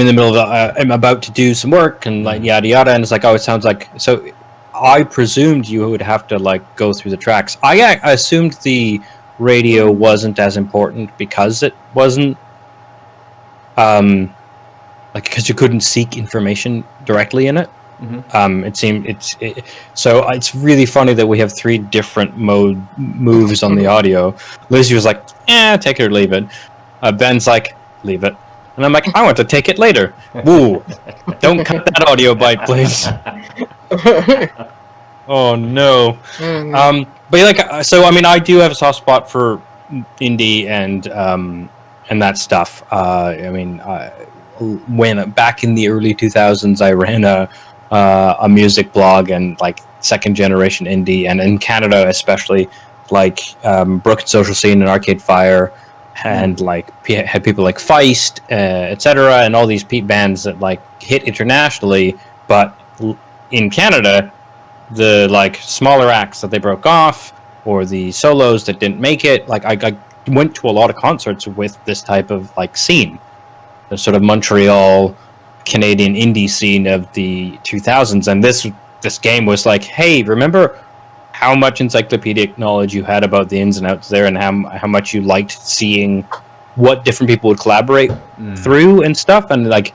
in the middle of. I'm about to do some work and like yada yada, and it's like, it sounds like so. I presumed you would have to like go through the tracks. I assumed the radio wasn't as important because it wasn't because you couldn't seek information directly in it. It seemed so it's really funny that we have 3 different moves on the audio. Lizzie was like, take it or leave it. Ben's like, leave it. And I'm like, I want to take it later. Woo! Don't cut that audio bite, please. Oh no. But like, so I mean, I do have a soft spot for indie and that stuff. I mean, when back in the early 2000s, I ran a music blog and like second generation indie, and in Canada especially, like Broken Social Scene and Arcade Fire, and like had people like Feist, etc., and all these bands that like hit internationally, but in Canada, the like smaller acts that they broke off, or the solos that didn't make it. Like I went to a lot of concerts with this type of like scene, the sort of Montreal Canadian indie scene of the 2000s, and this game was like, hey, remember how much encyclopedic knowledge you had about the ins and outs there, and how much you liked seeing what different people would collaborate through and stuff, and like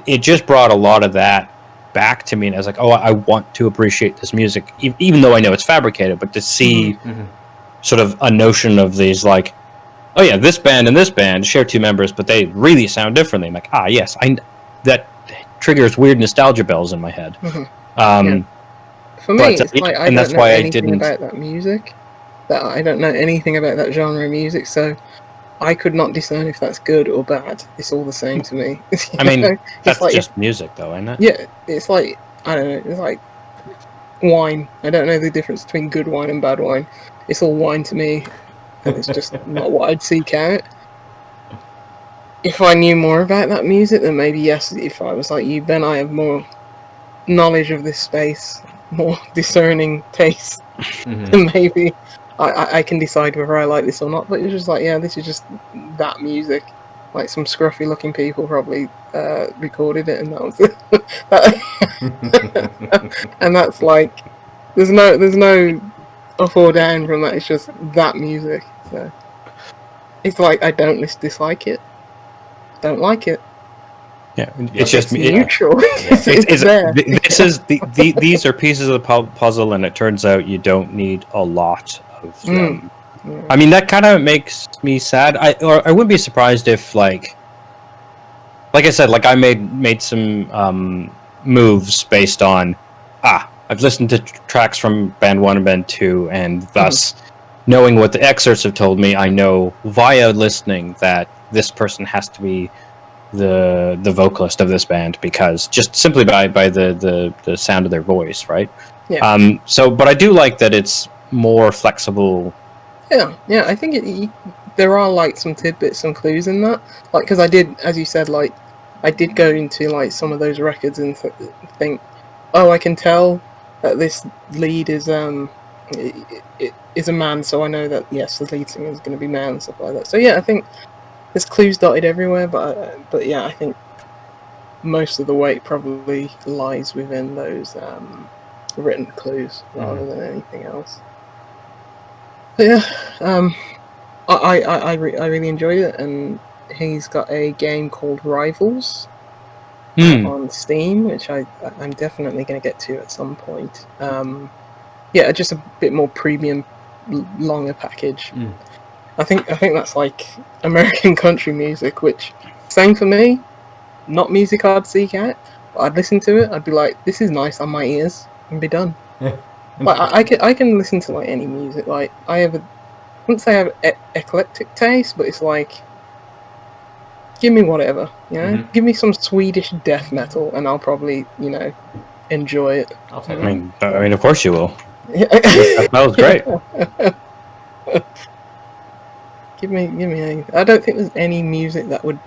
it just brought a lot of that back to me, and I was like, I want to appreciate this music, even though I know it's fabricated, but to see sort of a notion of these like, oh yeah, this band and this band share 2 members, but they really sound differently. I'm like, yes, that triggers weird nostalgia bells in my head. For me, it's like I don't know anything about that music. That I don't know anything about that genre of music, so I could not discern if that's good or bad. It's all the same to me. I mean, that's like, just music, though, isn't it? Yeah, it's like, I don't know, it's like wine. I don't know the difference between good wine and bad wine. It's all wine to me, and it's just not what I'd seek out. if I knew more about that music, then maybe yes. If I was like you, Ben, I have more knowledge of this space, more discerning taste, then maybe I can decide whether I like this or not. But it's just like, yeah, this is just that music. Like some scruffy looking people probably recorded it, and that was it. And that's like, there's no up or down from that. It's just that music. So it's like I don't dislike it. Don't like it. Yeah, it's just neutral. It's there. This is these are pieces of the puzzle, and it turns out you don't need a lot of them. Yeah. I mean, that kind of makes me sad. I wouldn't be surprised if like I said, like I made some moves based on I've listened to tracks from band 1 and band 2, and thus knowing what the excerpts have told me, I know via listening that this person has to be the vocalist of this band, because just simply by the sound of their voice, right? Yeah. But I do like that it's more flexible. Yeah. I think there are like some tidbits, some clues in that. Like, because I did, as you said, like I did go into like some of those records and think, oh, I can tell that this lead is is a man, so I know that yes, the lead singer is going to be man and stuff like that. So yeah, I think there's clues dotted everywhere, but yeah, I think most of the weight probably lies within those written clues rather than anything else. But yeah, I really enjoyed it, and he's got a game called Rivals on Steam, which I'm definitely going to get to at some point. Yeah, just a bit more premium, longer package. I think that's like American country music, which, same for me, not music I'd seek out, but I'd listen to it, I'd be like, this is nice on my ears, and be done. Yeah. Like, I can listen to like any music. Like, I wouldn't say I have eclectic taste, but it's like, give me whatever, you know? Give me some Swedish death metal, and I'll probably, enjoy it. I'll take I mean, of course you will. That was great. Give me I don't think there's any music that would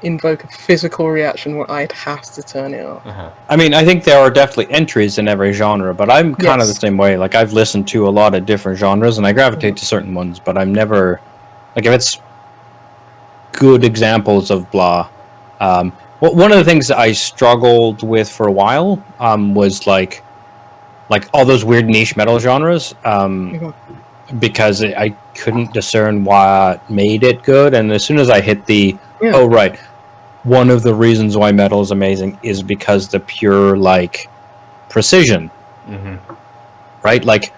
invoke a physical reaction where I'd have to turn it off. I mean, I think there are definitely entries in every genre, but I'm kind of the same way. Like, I've listened to a lot of different genres, and I gravitate to certain ones, but I'm never... Like, if it's good examples of blah... one of the things that I struggled with for a while was, like all those weird niche metal genres, because I couldn't discern what made it good, and as soon as I hit oh, right, one of the reasons why metal is amazing is because the pure, like, precision, right? Like,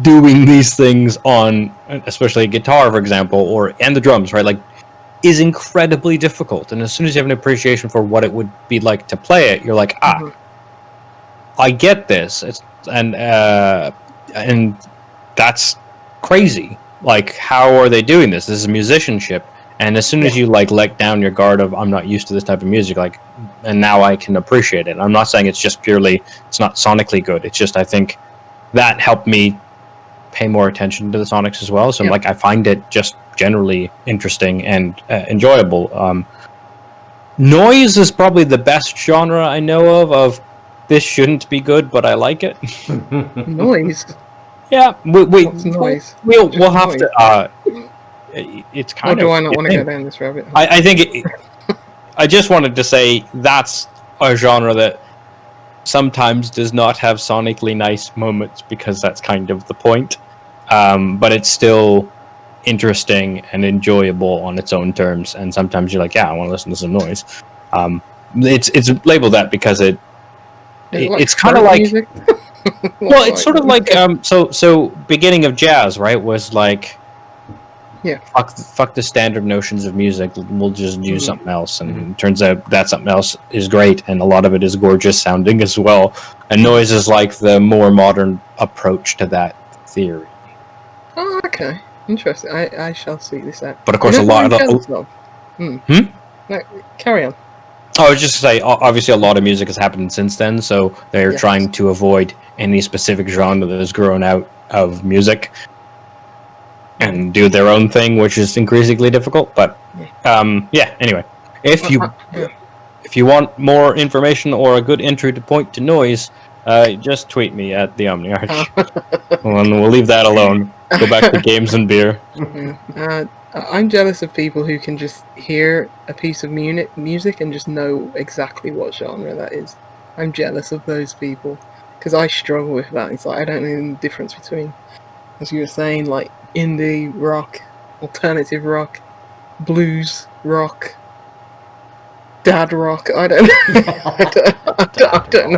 doing these things on, especially a guitar, for example, and the drums, right? Like, is incredibly difficult, and as soon as you have an appreciation for what it would be like to play it, you're like, I get this, and that's crazy. Like, how are they doing this? This is musicianship. And as soon as you like let down your guard of I'm not used to this type of music, like, and now I can appreciate it. I'm not saying it's just purely, it's not sonically good. It's just, I think that helped me pay more attention to the sonics as well. So like, I find it just generally interesting and enjoyable. Noise is probably the best genre I know of this shouldn't be good, but I like it. Noise. Yeah, What's noise? We'll have noise? To. It's kind of. Or do I not want to go down this rabbit hole? I think I just wanted to say that's a genre that sometimes does not have sonically nice moments, because that's kind of the point. But it's still interesting and enjoyable on its own terms, and sometimes you're like, yeah, I want to listen to some noise. It's labeled that because it's kind of like well, it's sort of like so beginning of jazz, right, was like, fuck the standard notions of music, we'll just do something else, and it turns out that something else is great, and a lot of it is gorgeous sounding as well, and noise is like the more modern approach to that theory. Oh, okay, interesting. I shall seek this out. But of course, a lot of No, carry on. I was just to say, obviously a lot of music has happened since then, so they're trying to avoid any specific genre that has grown out of music. and do their own thing, which is increasingly difficult. But anyway, if you want more information or a good entry point to noise, just tweet me at the Omniarch, and we'll leave that alone. Go back to games and beer. I'm jealous of people who can just hear a piece of music and just know exactly what genre that is. I'm jealous of those people because I struggle with that. It's like I don't know the difference between, as you were saying, like indie rock, alternative rock, blues rock, dad rock. I don't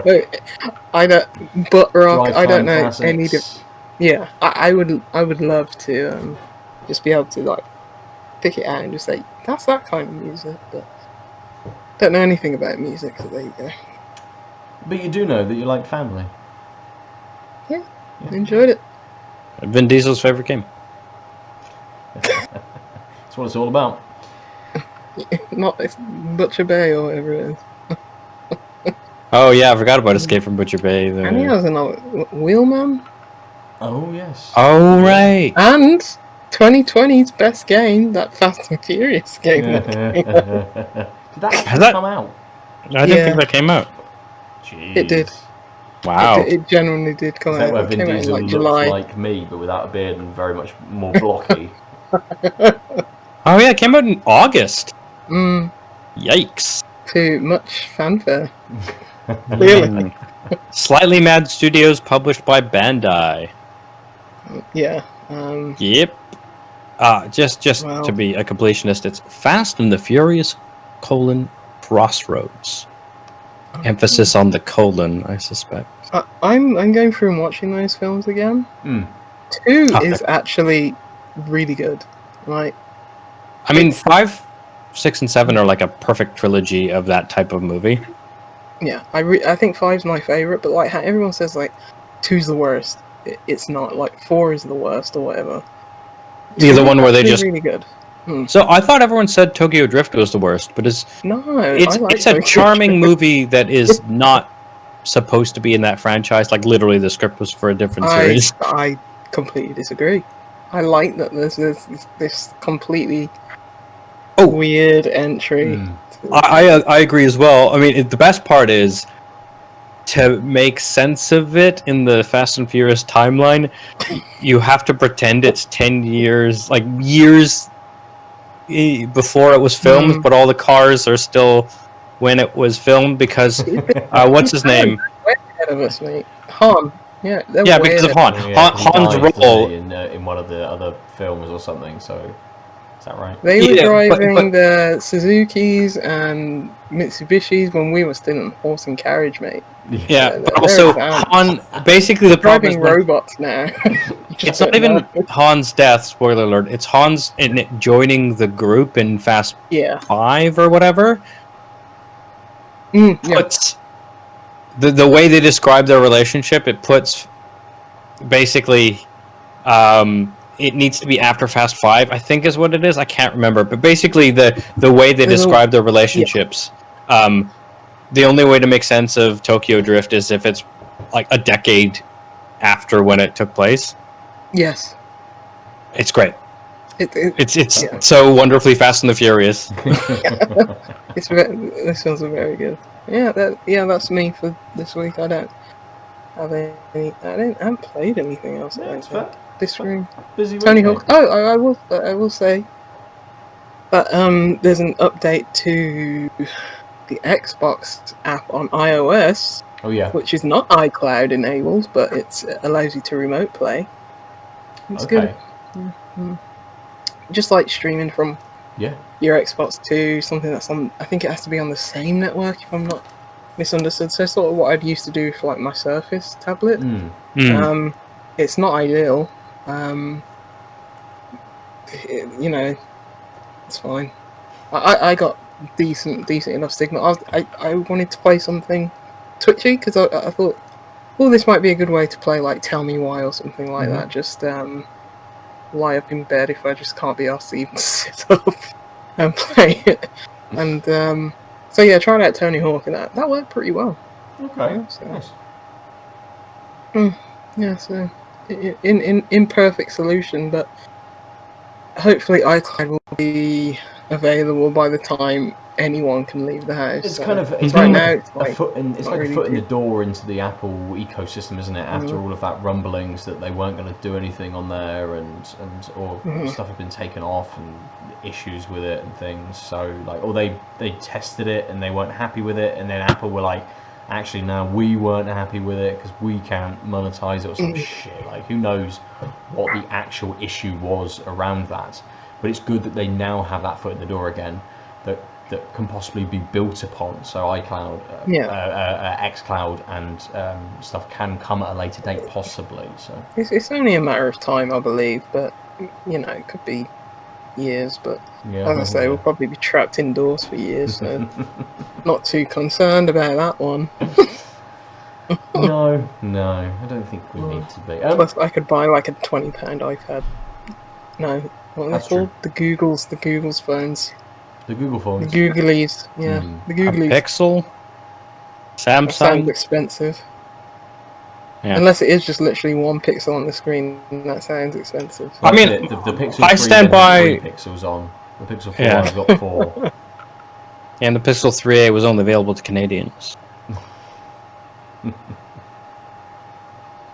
know. Butt rock. I don't know any. Yeah, I would love to just be able to like pick it out and just say that's that kind of music, but don't know anything about music. So there you go. But you do know that you like family. Yeah. Enjoyed it. Vin Diesel's favorite game. That's what it's all about. Not Butcher Bay or whatever it is. Oh yeah, I forgot about Escape from Butcher Bay. And he has another Wheelman. Oh yes. Oh right. And 2020's best game, that Fast and Furious game. Did that actually come out? I didn't think that came out. Jeez. It did. Wow. It genuinely did come out. Where It Vin came out in Diesel like looks July. like me, but without a beard and very much more blocky. Oh yeah, it came out in August. Yikes. To much fanfare. Really? Slightly Mad Studios, published by Bandai. Yeah. Yep. Just Wow. to be a completionist, it's Fast and the Furious, Crossroads. Emphasis on the colon, I suspect. I'm going through and watching those films again. 2 is actually really good. Like, I mean, 5, 6, and 7 are like a perfect trilogy of that type of movie. yeah, I think 5's my favorite, but like how everyone says like 2's the worst. It's not. Like 4 is the worst or whatever. The other one where they just really good. So I thought everyone said Tokyo Drift was the worst, but it's a charming movie that is not supposed to be in that franchise. Like literally, the script was for a different series. I completely disagree. I like that there's this completely weird entry. I agree as well. I mean, the best part is to make sense of it in the Fast and Furious timeline. You have to pretend it's 10 years, like years before it was filmed, but all the cars are still when it was filmed because what's his name? Way ahead of us, mate. Han. Yeah, because of Han. Han's role in one of the other films or something. So is that right? They were driving the Suzukis and Mitsubishis when we were still in horse and carriage, mate. Yeah, but also Han. Basically, the problem driving robots now. It's not even Han's death. Spoiler alert! It's Han's joining the group in Fast 5 or whatever. Puts the way they describe their relationship. It puts basically it needs to be after Fast 5. I think is what it is. I can't remember, but basically the way they describe their relationships. The only way to make sense of Tokyo Drift is if it's like a decade after when it took place. Yes. It's great. It's yeah. so wonderfully Fast and the Furious. This films are very good. Yeah, that's me for this week. I don't have any. I haven't played anything else. This room. Busy Tony Hawk. Oh, I will say that there's an update to the Xbox app on iOS. Oh yeah. Which is not iCloud enabled, but it allows you to remote play. It's good. Mm-hmm. Just like streaming from your Xbox to something that's on. I think it has to be on the same network if I'm not misunderstood. So sort of what I'd used to do for like my Surface tablet. It's not ideal. It's fine. I got decent enough signal. I wanted to play something twitchy because I thought, this might be a good way to play like Tell Me Why or something like that. Just lie up in bed if I just can't be asked to even sit up and play it. And so yeah, tried out Tony Hawk and that worked pretty well. Okay. Nice. Yeah, so in imperfect solution, but hopefully iCloud will be available by the time anyone can leave the house. It's so kind of it's right like now it's a like foot in, it's not like really a foot in the deep. door into the Apple ecosystem, isn't it? After all of that rumblings that they weren't going to do anything on there, and or stuff had been taken off, and issues with it and things. So like, or they tested it and they weren't happy with it, and then Apple were like, actually, no, we weren't happy with it because we can't monetize it or some shit. Like, who knows what the actual issue was around that? But it's good that they now have that foot in the door again, that can possibly be built upon. So iCloud, xCloud, and stuff can come at a later date, possibly. So It's only a matter of time, I believe, but you know, it could be years. But as I say, we'll probably be trapped indoors for years, so not too concerned about that one. No, I don't think we need to be. Plus, I could buy like a £20 iPad. No, what are they That's true. called? The Google's phones. The Google phones. The Googlies, yeah. The A Googlies. Pixel, That sounds Samsung. expensive. Yeah. Unless it is just literally one pixel on the screen, that sounds expensive. I mean, the Pixel 3 I stand by- 3 pixels on. The Pixel 4 Yeah. has got 4. And the Pixel 3a was only available to Canadians.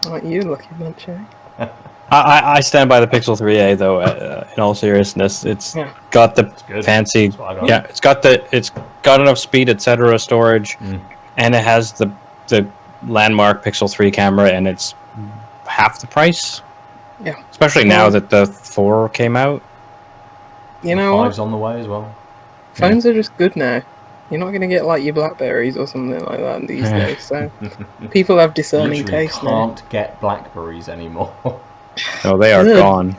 Like you, lucky bunch, eh? I stand by the Pixel 3a though. In all seriousness, it's Yeah. got the good. fancy. That's what I got. Yeah, it's got enough speed, etc. Storage, and it has the landmark Pixel 3 camera, and it's half the price. Yeah. Especially now that the 4 came out. You know what? 5's on the way as well. Phones are just good now. You're not going to get like your Blackberries or something like that these days. So people have discerning Literally taste now. can't get Blackberries anymore. No, they are Good. gone.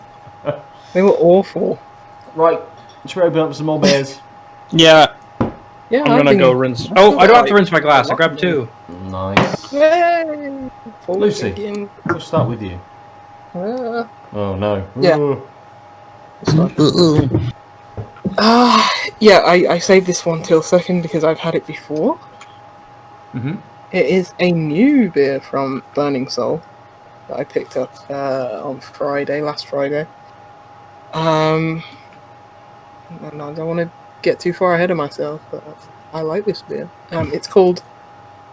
They were awful. Right, should we open up some more beers? Yeah, Yeah, I'm gonna go rinse. Oh, I don't have to rinse my glass. I grabbed 2. Nice. Yay! Full Lucy. again. We'll start with you. Ah. Oh no. Yeah. Ooh. Yeah, I saved this one till second because I've had it before. It is a new beer from Burning Soul that I picked up on last Friday. And I don't want to get too far ahead of myself, but I like this beer. It's called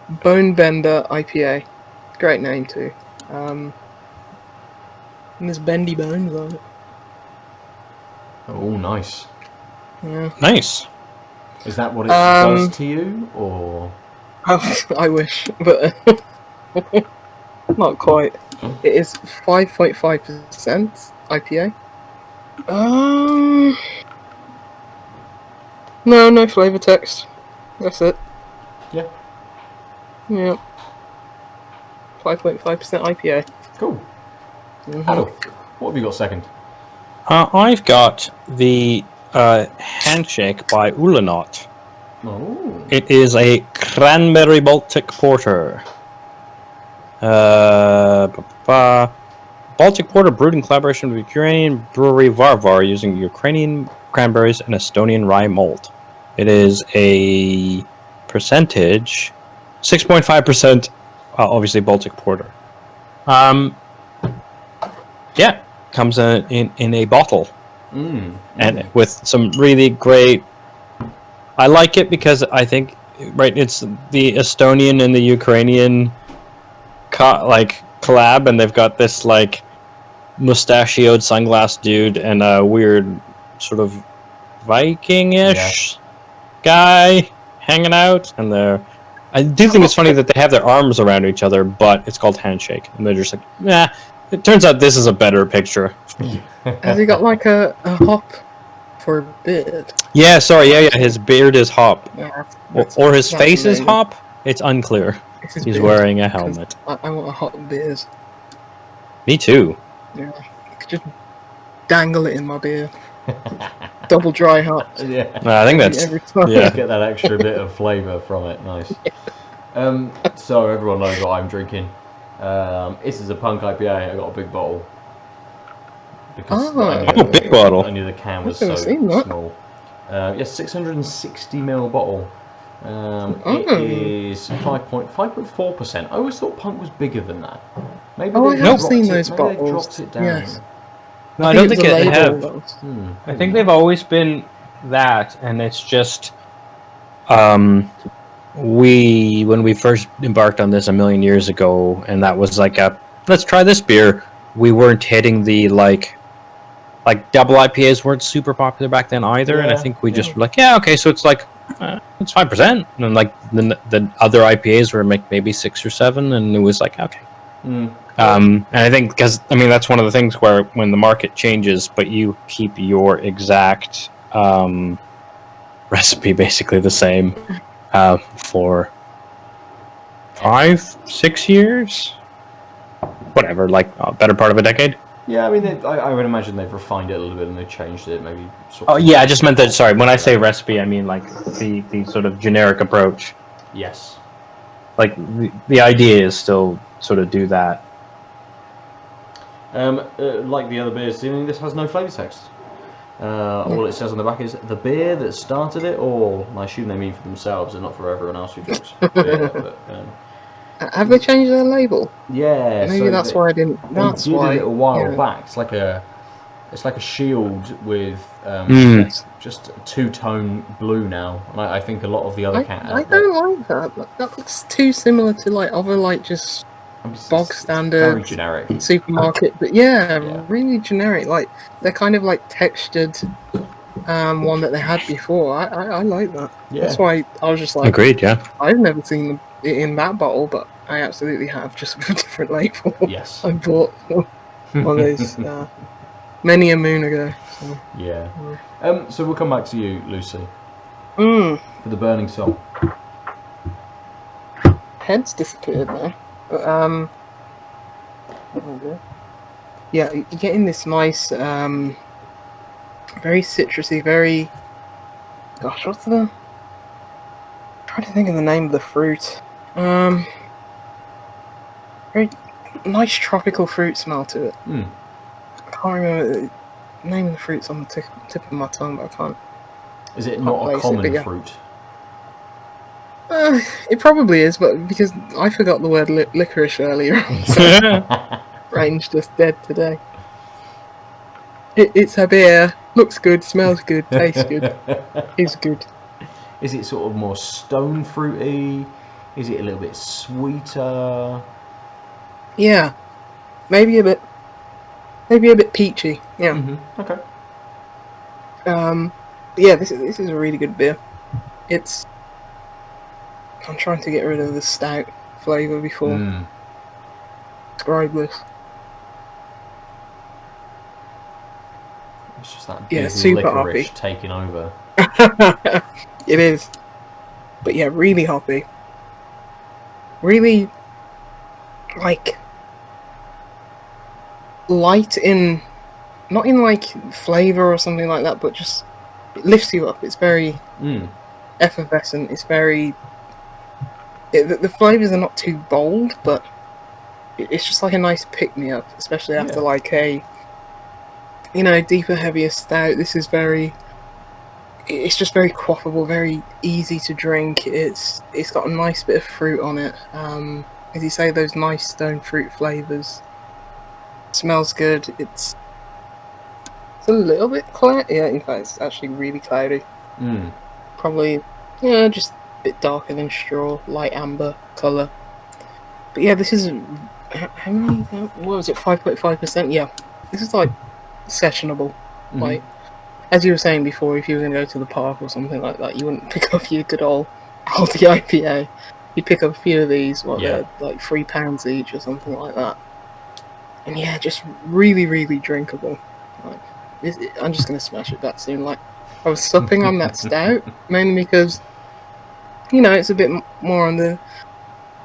Bone Bender IPA. Great name too. And there's bendy bones on it. Oh, nice. Yeah. Nice. Is that what it does to you, or? I wish, but not quite. It is 5.5% IPA. No flavor text. That's it. Yeah. Yeah. 5.5% IPA. Cool. Aadil, what have you got second? I've got the Handshake by Ollenaut. Oh. It is a cranberry Baltic Porter. Baltic Porter brewed in collaboration with Ukrainian brewery Varvar using Ukrainian cranberries and Estonian rye malt. It is a percentage, 6.5%, obviously Baltic Porter. Yeah, comes in a bottle. And with some really great... I like it because I think, right, it's the Estonian and the Ukrainian collab, and they've got this like mustachioed sunglass dude and a weird sort of Viking-ish guy hanging out, and I do think it's funny that they have their arms around each other, but it's called Handshake, and they're just like, nah. It turns out this is a better picture. Has he got like a hop for a beard? Yeah, sorry, yeah, his beard is hop. Yeah, Or his that's face is amazing. hop? It's unclear. It's his He's beard, wearing a 'cause helmet. I want a hot beard. Me too. Yeah, I could just dangle it in my beard. Double dry hop. Yeah. I think that's... Every time. yeah. Get that extra bit of flavour from it. Nice. So everyone knows what I'm drinking. This is a Punk IPA. I got a big bottle. Because Big bottle. I knew the can was I've never so seen that. small. Yes, 660ml bottle. It is 5.4%. I always thought Punk was bigger than that. Maybe Oh, they I have dropped seen it- those maybe they bottles. dropped it down. Yes. No, I don't think it was a they label. have. That was- I think they've always been that, and it's just when we first embarked on this a million years ago, and that was like let's try this beer. We weren't hitting the like double IPAs weren't super popular back then either, and I think we just were like, yeah, okay, so it's like it's 5%, and like the other IPAs were maybe 6 or 7, and it was like okay. And I think because that's one of the things where when the market changes, but you keep your exact recipe basically the same for 5-6 years, whatever, like a better part of a decade. Yeah, I would imagine they've refined it a little bit and they've changed it, maybe. Oh yeah, I just meant that. Sorry, when I say recipe, I mean like the sort of generic approach. Yes. Like the idea is still sort of do that. Like the other beers, this has no flavour text. All it says on the back is the beer that started it all. I assume they mean for themselves and not for everyone else who drinks beer. But, Have they changed their label? yeah, Maybe that's why I didn't. That's they did why. it a while yeah. back. It's like a shield with just a two-tone blue now. And I think a lot of the other I don't like that. That looks too similar to like other like just bog standard, very generic supermarket. But yeah, really generic. Like they're kind of like textured. One that they had before. I like that. Yeah. That's why I was just like, Agreed. Yeah. I've never seen it in that bottle, but I absolutely have, just with a different label. Yes. I bought one of those many a moon ago. So. Yeah. So we'll come back to you, Lucy, For the burning soul. Head's disappeared now. But, yeah, you're getting this nice, very citrusy, very. Gosh, what's the? I'm trying to think of the name of the fruit. Very nice tropical fruit smell to it. I can't remember the name of the fruit's on the tip of my tongue, but I can't. Is it not a common fruit? It probably is, but because I forgot the word licorice earlier on, so brain's just dead today. It's a beer. Looks good, smells good, tastes good. Is good. Is it sort of more stone fruity? Is it a little bit sweeter? Yeah, maybe a bit peachy. Yeah. Okay. Yeah, this is a really good beer. I'm trying to get rid of the stout flavour before describe this. It's just that big super licorice hoppy. taking over. It is, but yeah, really hoppy. Really, like light in, not in like flavour or something like that, but just it lifts you up. It's very effervescent. It's very. The flavours are not too bold, but it's just like a nice pick-me-up, especially after like a, deeper, heavier stout. This is it's just very quaffable, very easy to drink. It's got a nice bit of fruit on it. As you say, those nice stone fruit flavours. Smells good. It's a little bit cloudy. Yeah, in fact, it's actually really cloudy. Probably, just bit darker than straw, light amber colour. But yeah, this is how many? What was it? 5.5%. Yeah, this is like sessionable. Like as you were saying before, if you were going to go to the park or something like that, you wouldn't pick up your good old Aldi IPA. You'd pick up a few of these. They're like £3 each or something like that. And yeah, just really, really drinkable. Like, I'm just going to smash it that soon. Like I was supping on that stout mainly because. It's a bit more on the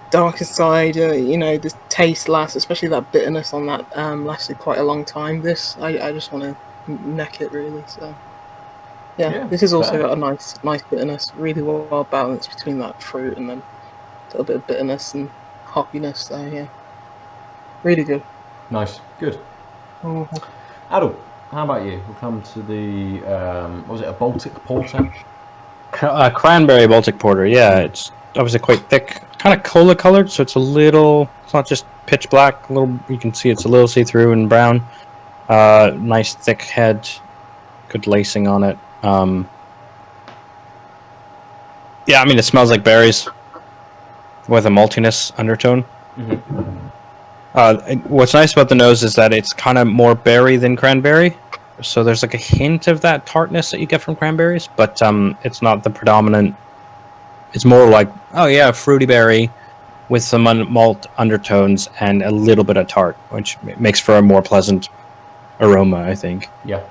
darker side. The taste lasts, especially that bitterness on that lasted quite a long time. This, I just want to neck it really. So, this has also got a nice bitterness, really well balanced between that fruit and then a little bit of bitterness and hoppiness. So yeah, really good. Nice, good. Aadil, how about you? We'll come to the was it a Baltic Porter? Cranberry Baltic Porter, yeah, it's obviously quite thick, kind of cola colored, so it's not just pitch black. You can see it's a little see-through and brown. Nice thick head, good lacing on it. Yeah, I mean, it smells like berries with a maltiness undertone. What's nice about the nose is that it's kind of more berry than cranberry. So there's like a hint of that tartness that you get from cranberries, but it's not the predominant. It's more like, oh yeah, fruity berry with some malt undertones and a little bit of tart, which makes for a more pleasant aroma, I think. Yeah.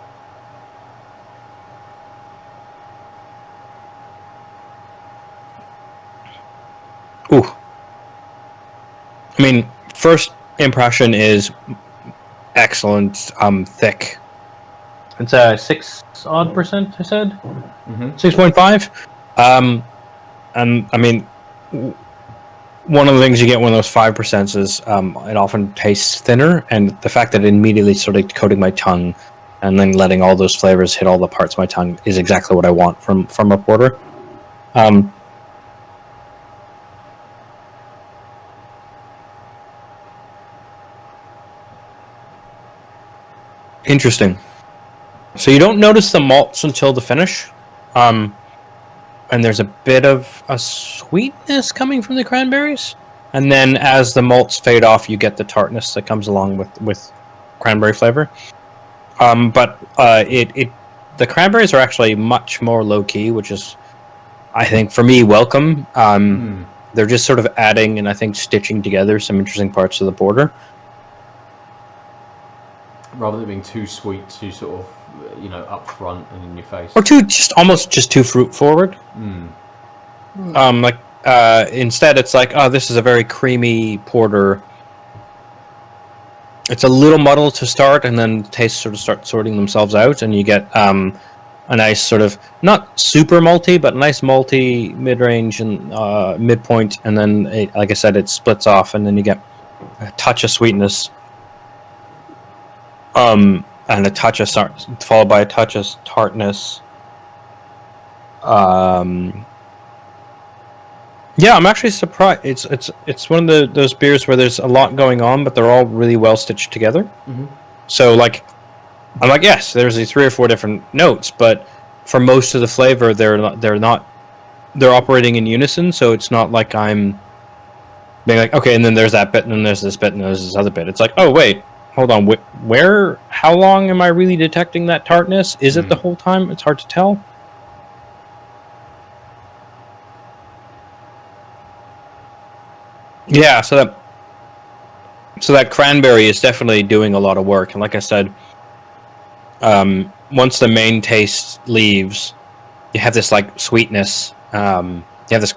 Ooh. I mean, first impression is excellent, thick. It's a 6% I said? 6.5. And I mean, one of the things you get when those 5% is it often tastes thinner, and the fact that it immediately started coating my tongue and then letting all those flavors hit all the parts of my tongue is exactly what I want from a porter. Interesting. So you don't notice the malts until the finish, and there's a bit of a sweetness coming from the cranberries, and then as the malts fade off, you get the tartness that comes along with cranberry flavor. But the cranberries are actually much more low key, which is, I think, for me, welcome. They're just sort of adding and I think stitching together some interesting parts of the porter. Rather than being too sweet, too sort of, up front and in your face. Or almost too fruit forward. Instead it's like, oh, this is a very creamy porter. It's a little muddled to start, and then tastes sort of start sorting themselves out, and you get a nice sort of, not super malty, but nice malty mid-range and midpoint, and then, like I said, it splits off, and then you get a touch of sweetness. And a touch of followed by a touch of tartness. Yeah, I'm actually surprised. It's one of those beers where there's a lot going on, but they're all really well stitched together. So I'm like, yes, there's these 3 or 4 different notes, but for most of the flavor, they're operating in unison. So it's not like I'm being like, okay, and then there's that bit, and then there's this bit, and there's this other bit. It's like, oh wait. Hold on, how long am I really detecting that tartness? Is it the whole time? It's hard to tell. Yeah, so that cranberry is definitely doing a lot of work. And like I said, once the main taste leaves, you have this like sweetness. You have this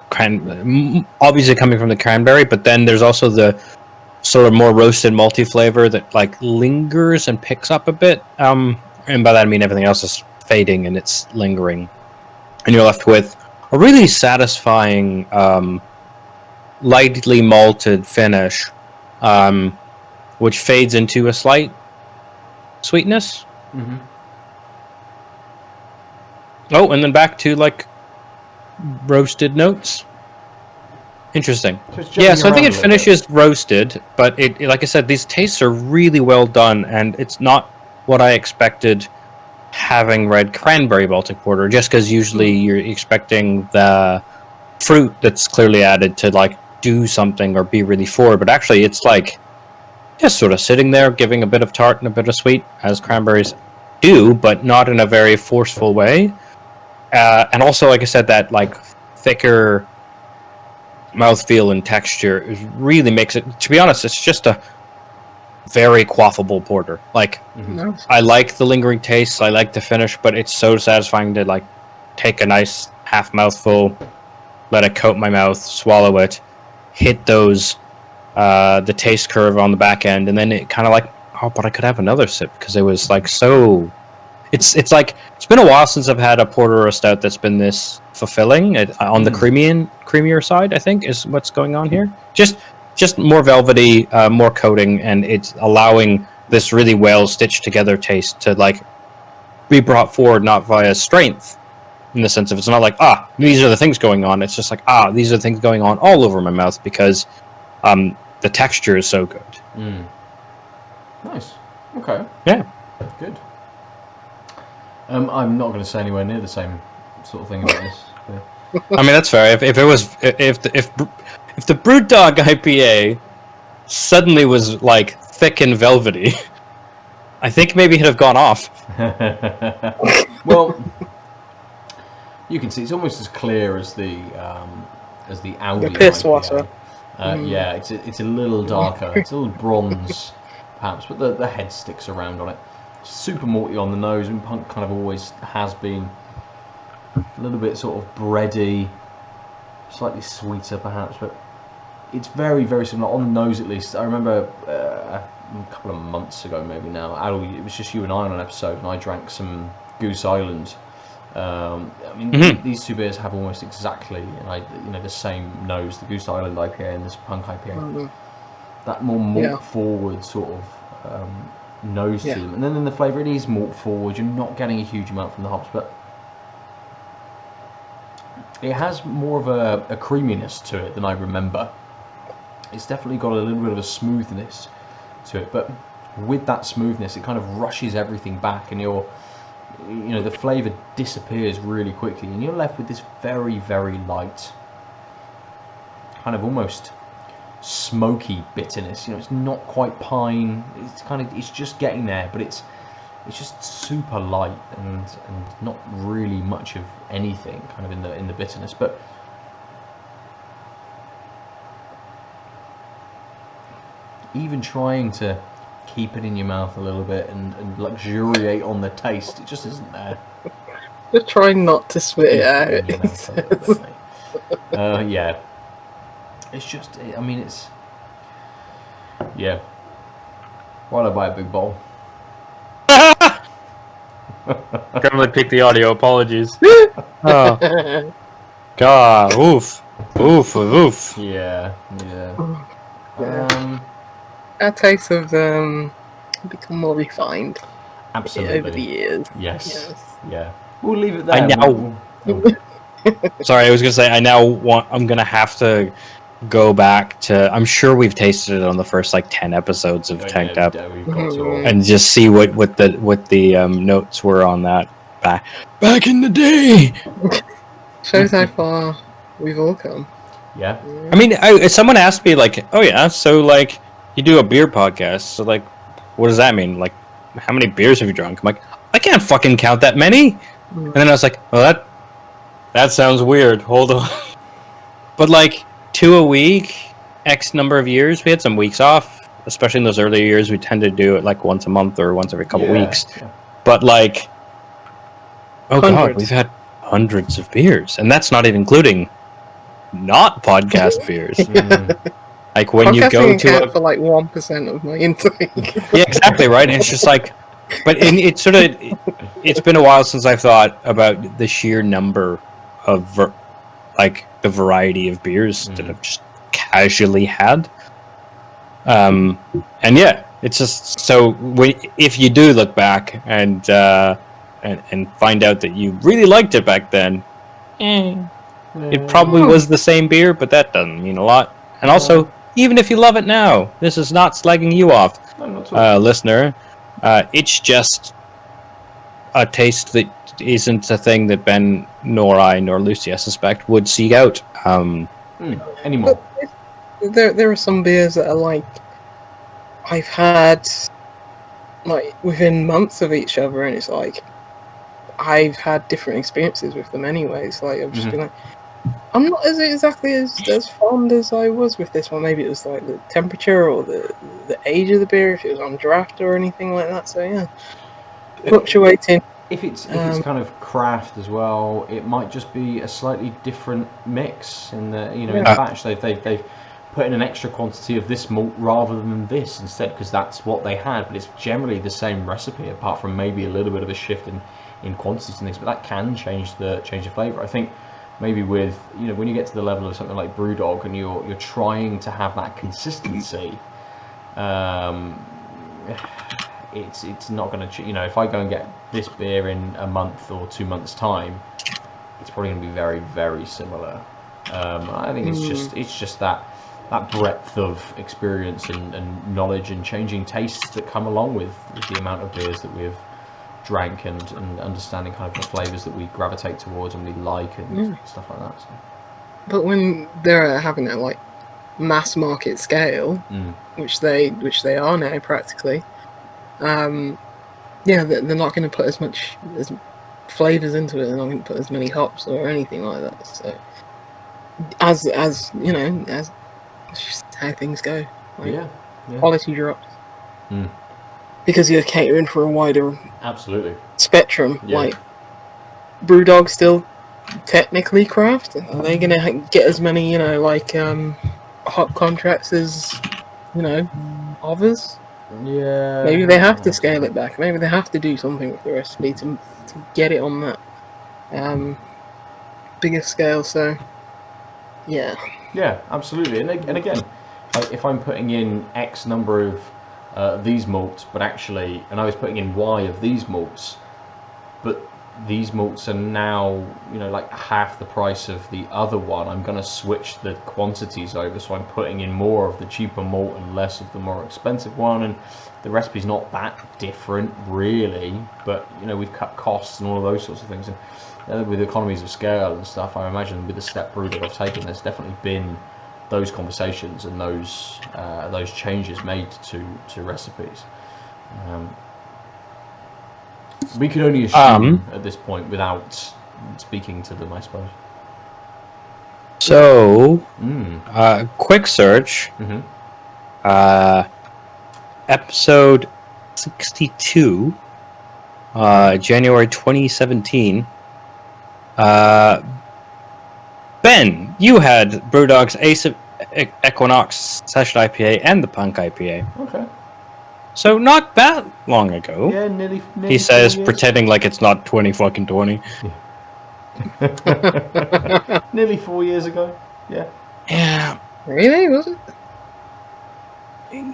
obviously coming from the cranberry, but then there's also the sort of more roasted malty flavor that like lingers and picks up a bit, and by that I mean everything else is fading and it's lingering, and you're left with a really satisfying lightly malted finish, which fades into a slight sweetness. Oh, and then back to like roasted notes. Interesting. Yeah, so I think it finishes roasted, but it, like I said, these tastes are really well done, and it's not what I expected having read Cranberry Baltic Porter, just because usually you're expecting the fruit that's clearly added to like do something or be really forward, but actually it's like just sort of sitting there giving a bit of tart and a bit of sweet, as cranberries do, but not in a very forceful way. And also, like I said, that like thicker mouthfeel and texture really makes it, to be honest, it's just a very quaffable porter. Like, I like the lingering taste, I like the finish, but it's so satisfying to like take a nice half mouthful, let it coat my mouth, swallow it, hit those the taste curve on the back end, and then it kind of like, oh, but I could have another sip, because it was like so. It's like, it's been a while since I've had a porter or a stout that's been this fulfilling on the creamier side, I think, is what's going on here. Just more velvety, more coating, and it's allowing this really well stitched together taste to like be brought forward, not via strength, in the sense of it's not like, these are the things going on. It's just like, these are the things going on all over my mouth, because the texture is so good. Nice. Okay. Yeah. Good. I'm not going to say anywhere near the same sort of thing about this. I mean, that's fair. If the Brewdog IPA suddenly was like thick and velvety, I think maybe it'd have gone off. Well, you can see it's almost as clear as the Aadil The piss IPA. water. Yeah, it's a little darker. It's a little bronze, perhaps, but the head sticks around on it. Super malty on the nose, and Punk kind of always has been. A little bit sort of bready, slightly sweeter perhaps, but it's very, very similar on the nose at least. I remember a couple of months ago, maybe now, Aadil, it was just you and I on an episode, and I drank some Goose Island. I mean, these two beers have almost exactly, the same nose, the Goose Island IPA and this Punk IPA. That more malt forward sort of nose to them, and then in the flavour, it is malt forward. You're not getting a huge amount from the hops, but it has more of a creaminess to it than I remember. It's definitely got a little bit of a smoothness to it, but with that smoothness, it kind of rushes everything back, and the flavour disappears really quickly, and you're left with this very, very light, kind of almost smoky bitterness. It's not quite pine. It's just getting there, but it's just super light and not really much of anything kind of in the bitterness, but even trying to keep it in your mouth a little bit and luxuriate on the taste, it just isn't there. Just try not to spit it out. In your mouth a little bit, mate. Yeah. It's just, I mean, it's, yeah. Why'd I buy a big bowl? Gremlin picked the audio. Apologies. Oh. God. Oof. Yeah. Our tastes have become more refined Absolutely. over the years. Yes. Yeah. We'll leave it there. Sorry, I was gonna say I'm gonna have to go back to. I'm sure we've tasted it on the first 10 episodes of Tanked Up, We've got to and just see what the notes were on that back in the day. Shows how far we've all come. Yeah. I mean, someone asked me oh yeah, so you do a beer podcast, so what does that mean? How many beers have you drunk? I'm like, I can't fucking count that many. And then I was like, well, that sounds weird. Hold on. But 2 a week, X number of years. We had some weeks off, especially in those early years. We tended to do it once a month or once every couple weeks. Yeah. But oh god, we've had hundreds of beers, and that's not even including not podcast beers. When you go to for 1% of my intake. Yeah, exactly right. And it's just but it's been a while since I've thought about the sheer number of the variety of beers that I've just casually had. And yeah, it's just so if you do look back and find out that you really liked it back then, it probably was the same beer, but that doesn't mean a lot. And also, even if you love it now, this is not slagging you off, listener. It's just a taste that isn't a thing that Ben, nor I, nor Lucy, I suspect, would seek out anymore. There are some beers that are I've had within months of each other, and it's I've had different experiences with them anyways. I've just been I'm not exactly as fond as I was with this one. Maybe it was the temperature or the age of the beer, if it was on draft or anything like that. So yeah, fluctuating. If it's kind of craft as well, it might just be a slightly different mix in the in the batch. They've put in an extra quantity of this malt rather than this instead, because that's what they had. But it's generally the same recipe, apart from maybe a little bit of a shift in quantities and things. But that can change the flavour. I think maybe with when you get to the level of something like Brewdog and you're trying to have that consistency. It's not going to, if I go and get this beer in a month or 2 months' time, it's probably going to be very, very similar. I think it's just that that breadth of experience and knowledge and changing tastes that come along with the amount of beers that we've drank and understanding kind of the flavors that we gravitate towards and we like and stuff like that. So. But when they're having that like mass market scale, which they are now practically, they're not going to put as much as flavors into it. They're not going to put as many hops or anything like that. So as you know, as it's just how things go. Like, quality drops because you're catering for a wider spectrum. Like Brewdogs still technically craft. Are they going to get as many hop contracts as others? Yeah. Maybe they have to scale it back. Maybe they have to do something with the recipe to get it on that bigger scale. So yeah, absolutely. And again, like if I'm putting in X number of these malts, but actually, and I was putting in Y of these malts, but these malts are now, like half the price of the other one, I'm going to switch the quantities over, so I'm putting in more of the cheaper malt and less of the more expensive one, and the recipe's not that different really, but we've cut costs and all of those sorts of things, and with economies of scale and stuff, I imagine with the step brew that I've taken, there's definitely been those conversations and those changes made to recipes. We can only assume at this point without speaking to them, I suppose. So, quick search. Episode 62, January 2017. Ben, you had Brewdog's Ace of Equinox Session IPA and the Punk IPA. Okay. So not that long ago. Yeah, nearly he says, pretending like it's not 20. Nearly 4 years ago. Yeah. Yeah. Really? Was it?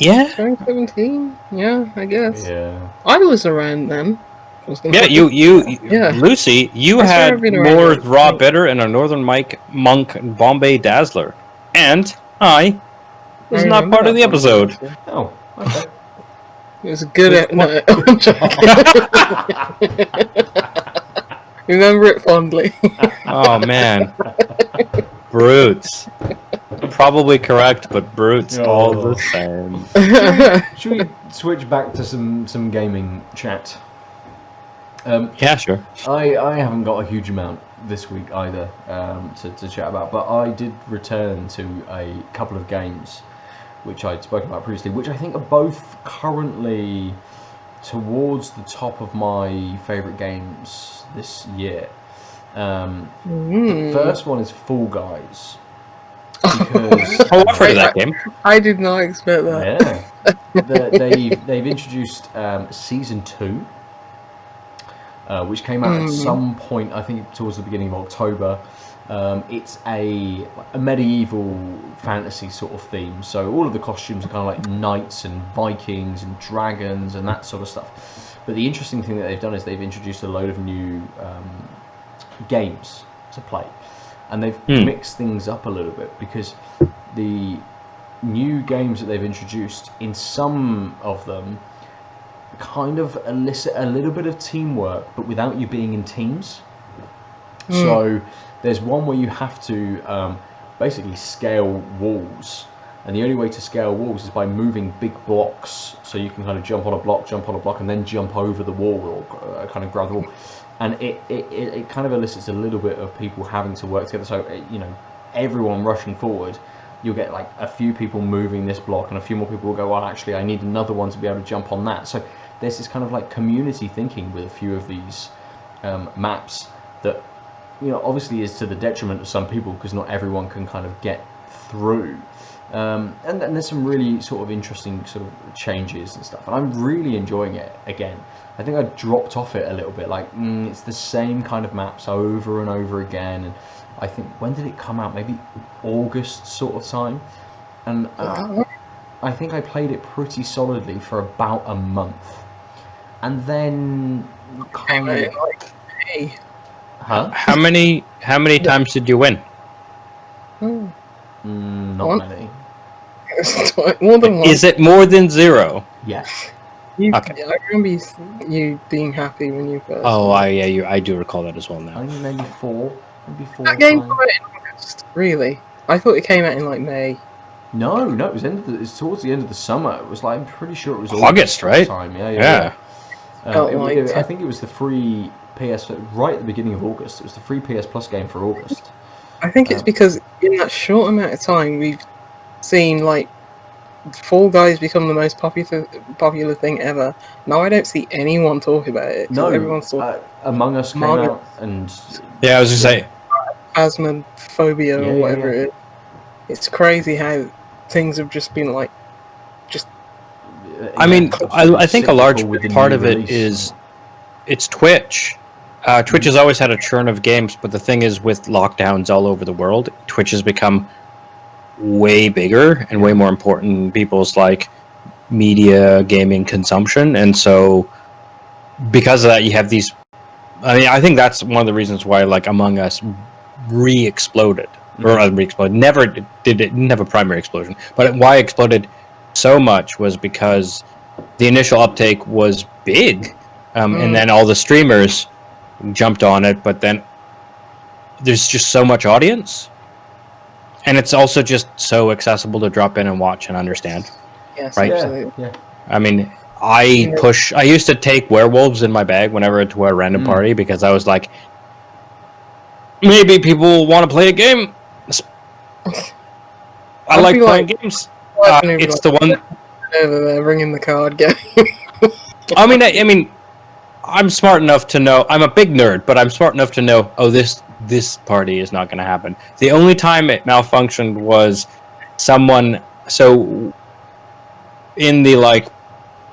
Yeah. 2017? Yeah, I guess. Yeah. I was around then. Lucy, you had Moore's Raw Bitter and a Northern Monk Bombay Dazzler. And I was not part of the episode. Oh, okay. It was a good. No, I'm joking. Remember it fondly. Oh man, brutes. Probably correct, but brutes all the same. Should we switch back to some gaming chat? Yeah, sure. I haven't got a huge amount this week either to chat about, but I did return to a couple of games which I'd spoken about previously, which I think are both currently towards the top of my favourite games this year. The first one is Fall Guys. Because I've heard of that game. I did not expect that. Yeah. They've introduced Season 2, which came out at some point, I think towards the beginning of October. It's a medieval fantasy sort of theme, so all of the costumes are kind of like knights and Vikings and dragons and that sort of stuff. But the interesting thing that they've done is they've introduced a load of new games to play, and they've mixed things up a little bit, because the new games that they've introduced, in some of them, kind of elicit a little bit of teamwork, but without you being in teams. So there's one where you have to basically scale walls, and the only way to scale walls is by moving big blocks, so you can kind of jump on a block, and then jump over the wall, or kind of grab the wall. And it kind of elicits a little bit of people having to work together. So everyone rushing forward, you'll get like a few people moving this block, and a few more people will go, well, actually I need another one to be able to jump on that. So there's this kind of like community thinking with a few of these maps that obviously is to the detriment of some people, because not everyone can kind of get through. And there's some really sort of interesting sort of changes and stuff, and I'm really enjoying it. Again, I think I dropped off it a little bit, like it's the same kind of maps over and over again. And I think, when did it come out? Maybe August sort of time. And I think I played it pretty solidly for about a month, and then kind of. Huh? How many times did you win? Not many. More than once. Is it more than 0? Yes. Okay. I remember you being happy when you first. Oh, I do recall that as well now. I think maybe 4. Maybe 4 That game or came 5. out in August. Really? I thought it came out in like May. No, it was it's towards the end of the summer. It was like, I'm pretty sure it was August, right? Time. Yeah. Yeah. I think it was the free PS right at the beginning of August. It was the free PS Plus game for August. I think it's because in that short amount of time we've seen like Fall Guys become the most popular thing ever. Now I don't see anyone talk about it. No, everyone's talking Among Us came out, and Yeah, I was gonna say. Phasmophobia or whatever it is. It's crazy how things have just been like, I mean, I think a large part of it is it's Twitch. Twitch has always had a churn of games, but the thing is, with lockdowns all over the world, Twitch has become way bigger and way more important in people's like media gaming consumption, and so because of that, you have these. I mean, I think that's one of the reasons why like Among Us re-exploded. Or re-exploded. Never did it. Didn't have a primary explosion, but why it exploded so much was because the initial uptake was big, and then all the streamers jumped on it. But then there's just so much audience, and it's also just so accessible to drop in and watch and understand. yes, Right. absolutely. Yeah. I mean, I used to take werewolves in my bag whenever to a random party because I was like, maybe people want to play a game. I like playing games. It's the one over there bringing the card game. I mean, I'm smart enough to know. I'm a big nerd, but I'm smart enough to know. Oh, this party is not going to happen. The only time it malfunctioned was someone. So in the like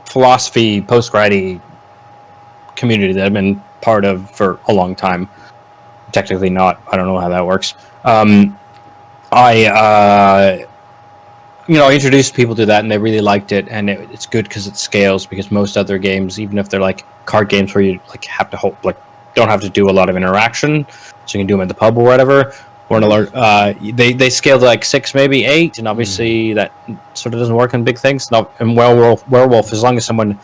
philosophy post-grady community that I've been part of for a long time. Technically not. I don't know how that works. I introduced people to that, and they really liked it, and it's good because it scales. Because most other games, even if they're like card games where you like have to hold, like don't have to do a lot of interaction, so you can do them at the pub or whatever. Or they scale to like 6, maybe 8, and obviously that sort of doesn't work on big things. And Werewolf, as long as someone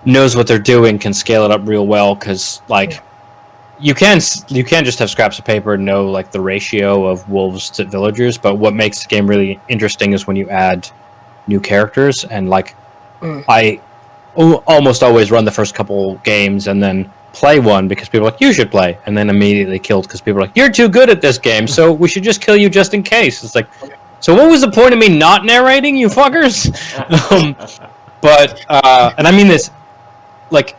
knows what they're doing, can scale it up real well. Because like. You can just have scraps of paper and know like the ratio of wolves to villagers, but what makes the game really interesting is when you add new characters. And like I almost always run the first couple games and then play one because people are like, you should play, and then immediately killed because people are like, you're too good at this game, so we should just kill you just in case. It's like, so what was the point of me not narrating, you fuckers? And I mean this like,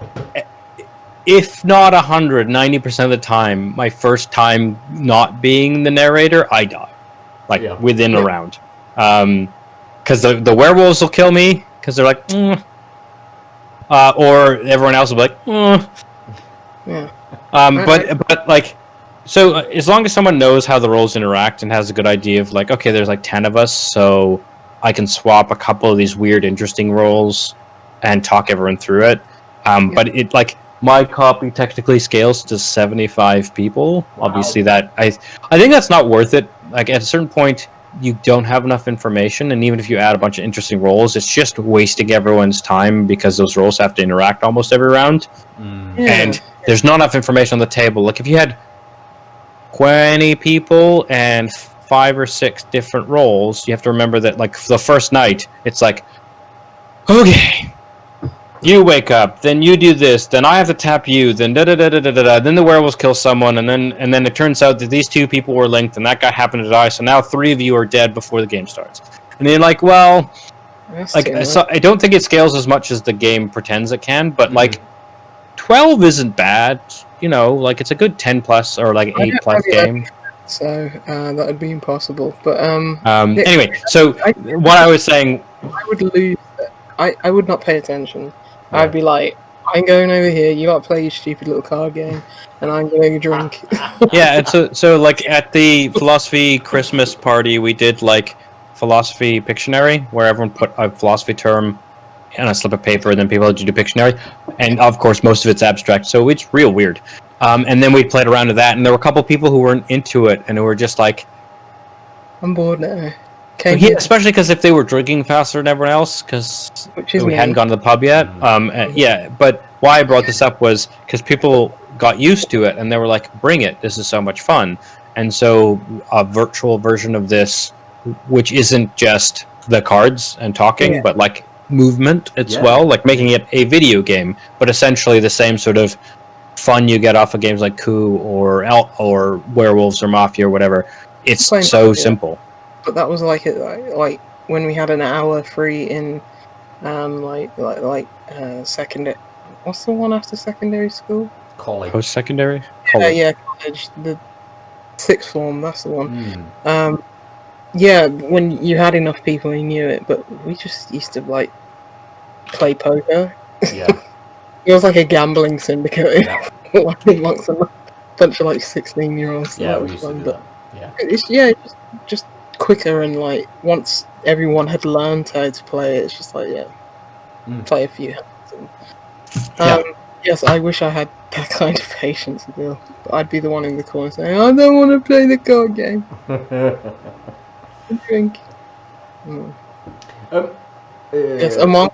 if not 90% of the time, my first time not being the narrator, I die. Like, within a round. Because the werewolves will kill me, because they're like, or everyone else will be like, But like, so as long as someone knows how the roles interact and has a good idea of like, okay, there's like 10 of us, so I can swap a couple of these weird, interesting roles and talk everyone through it. But it like, my copy technically scales to 75 people. Wow. Obviously, that I think that's not worth it. Like at a certain point, you don't have enough information, and even if you add a bunch of interesting roles, it's just wasting everyone's time because those roles have to interact almost every round, and there's not enough information on the table. Like if you had 20 people and 5 or 6 different roles, you have to remember that like the first night, it's like, okay. You wake up, then you do this, then I have to tap you, then then the werewolves kill someone, and then it turns out that these 2 people were linked, and that guy happened to die, so now 3 of you are dead before the game starts. And then you're like, well, so I don't think it scales as much as the game pretends it can, but like 12 isn't bad, like it's a good 10 plus or like 8 plus game. So that would be impossible. But anyway, so what I was saying, I would lose. I would not pay attention. Yeah. I'd be like, I'm going over here, you gotta play your stupid little card game, and I'm going to drink. Yeah, and so like at the philosophy Christmas party, we did like philosophy Pictionary, where everyone put a philosophy term on a slip of paper, and then people had to do Pictionary, and of course most of it's abstract, so it's real weird. And then we played around with that, and there were a couple people who weren't into it, and who were just like, I'm bored now. came Yeah, in, especially because if they were drinking faster than everyone else, because which is we me. hadn't gone to the pub yet. Yeah, but why I brought this up was because people got used to it and they were like, "Bring it! This is so much fun." And so a virtual version of this, which isn't just the cards and talking, Yeah. but like movement as Yeah. well, like making it a video game, but essentially the same sort of fun you get off of games like Coup or Werewolves or Mafia or whatever. It's Playing so Mafia. simple. But that was like like when we had an hour free in secondary. What's the one after secondary school? College. Post-secondary? Yeah, college. The sixth form. That's the one. Mm. Yeah, when you had enough people, you knew it. But we just used to like play poker. Yeah. It was like a gambling syndicate. Yeah. Like amongst a bunch of like 16-year-olds. So Yeah, that we was used to fun. do But that. Yeah. it's just quicker, and like once everyone had learned how to play it, it's just like play a few hands. And, yes, I wish I had that kind of patience, Aadil. But I'd be the one in the corner saying, "I don't want to play the card game. Drink." Yes, Among.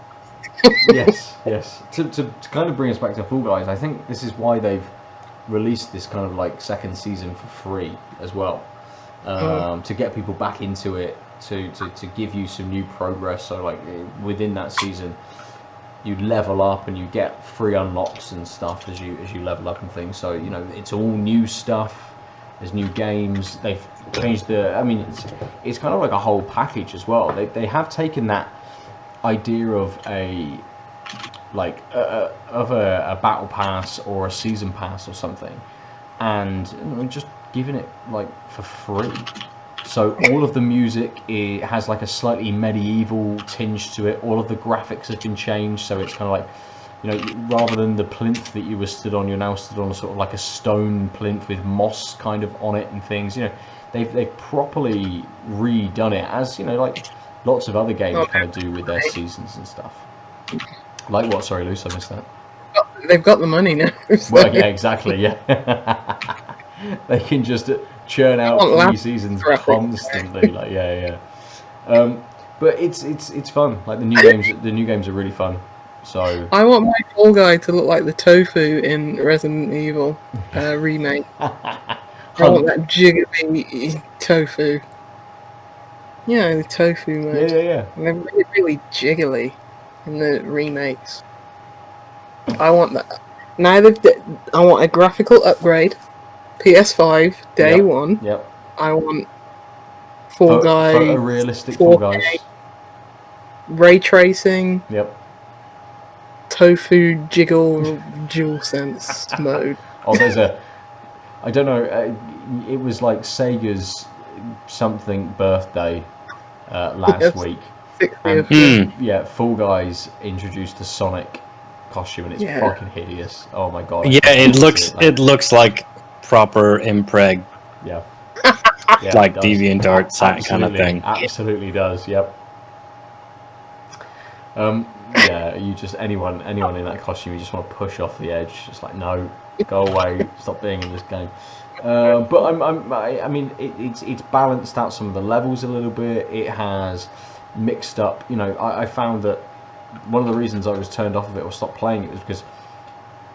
yes. To kind of bring us back to Fall Guys, I think this is why they've released this kind of like second season for free as well, to get people back into it, to give you some new progress. So like within that season, you level up and you get free unlocks and stuff as you level up and things. So you know it's all new stuff. There's new games. They've changed I mean, it's kind of like a whole package as well. They have taken that idea of a battle pass or a season pass or something, and just giving it like for free. So all of the music, it has like a slightly medieval tinge to it. All of the graphics have been changed, so it's kind of like, you know, rather than the plinth that you were stood on, you're now stood on a sort of like a stone plinth with moss kind of on it and things. You know, they've properly redone it, as you know, like lots of other games kind of do with their seasons and stuff. Like what? Sorry, Luce, I missed that. They've got the money now. So. Well, yeah, exactly. Yeah, they can just churn out 3 seasons constantly. Like, yeah. But it's fun. Like the new games are really fun. So I want my Fall Guy to look like the tofu in Resident Evil remake. I want that jiggly tofu. Yeah, the tofu mode. Yeah. They're really, really jiggly in the remakes. I want that. Now I want a graphical upgrade. PS5 day one. Yep. I want Fall Guy. Photorealistic Fall Guys. Ray tracing. Yep. Tofu jiggle DualSense mode. Oh, there's I don't know, it was like Sega's something birthday last week. And Fall Guys introduced a Sonic costume and it's fucking hideous. Oh my god. Yeah, it looks like proper impreg. Yeah. Like DeviantArt kind of thing. Absolutely does, yep. Yeah, you just anyone in that costume, you just want to push off the edge. Just like, no, go away, stop being in this game. But I mean, it's balanced out some of the levels a little bit. It has mixed up. You know, I found that one of the reasons I was turned off of it or stopped playing it was because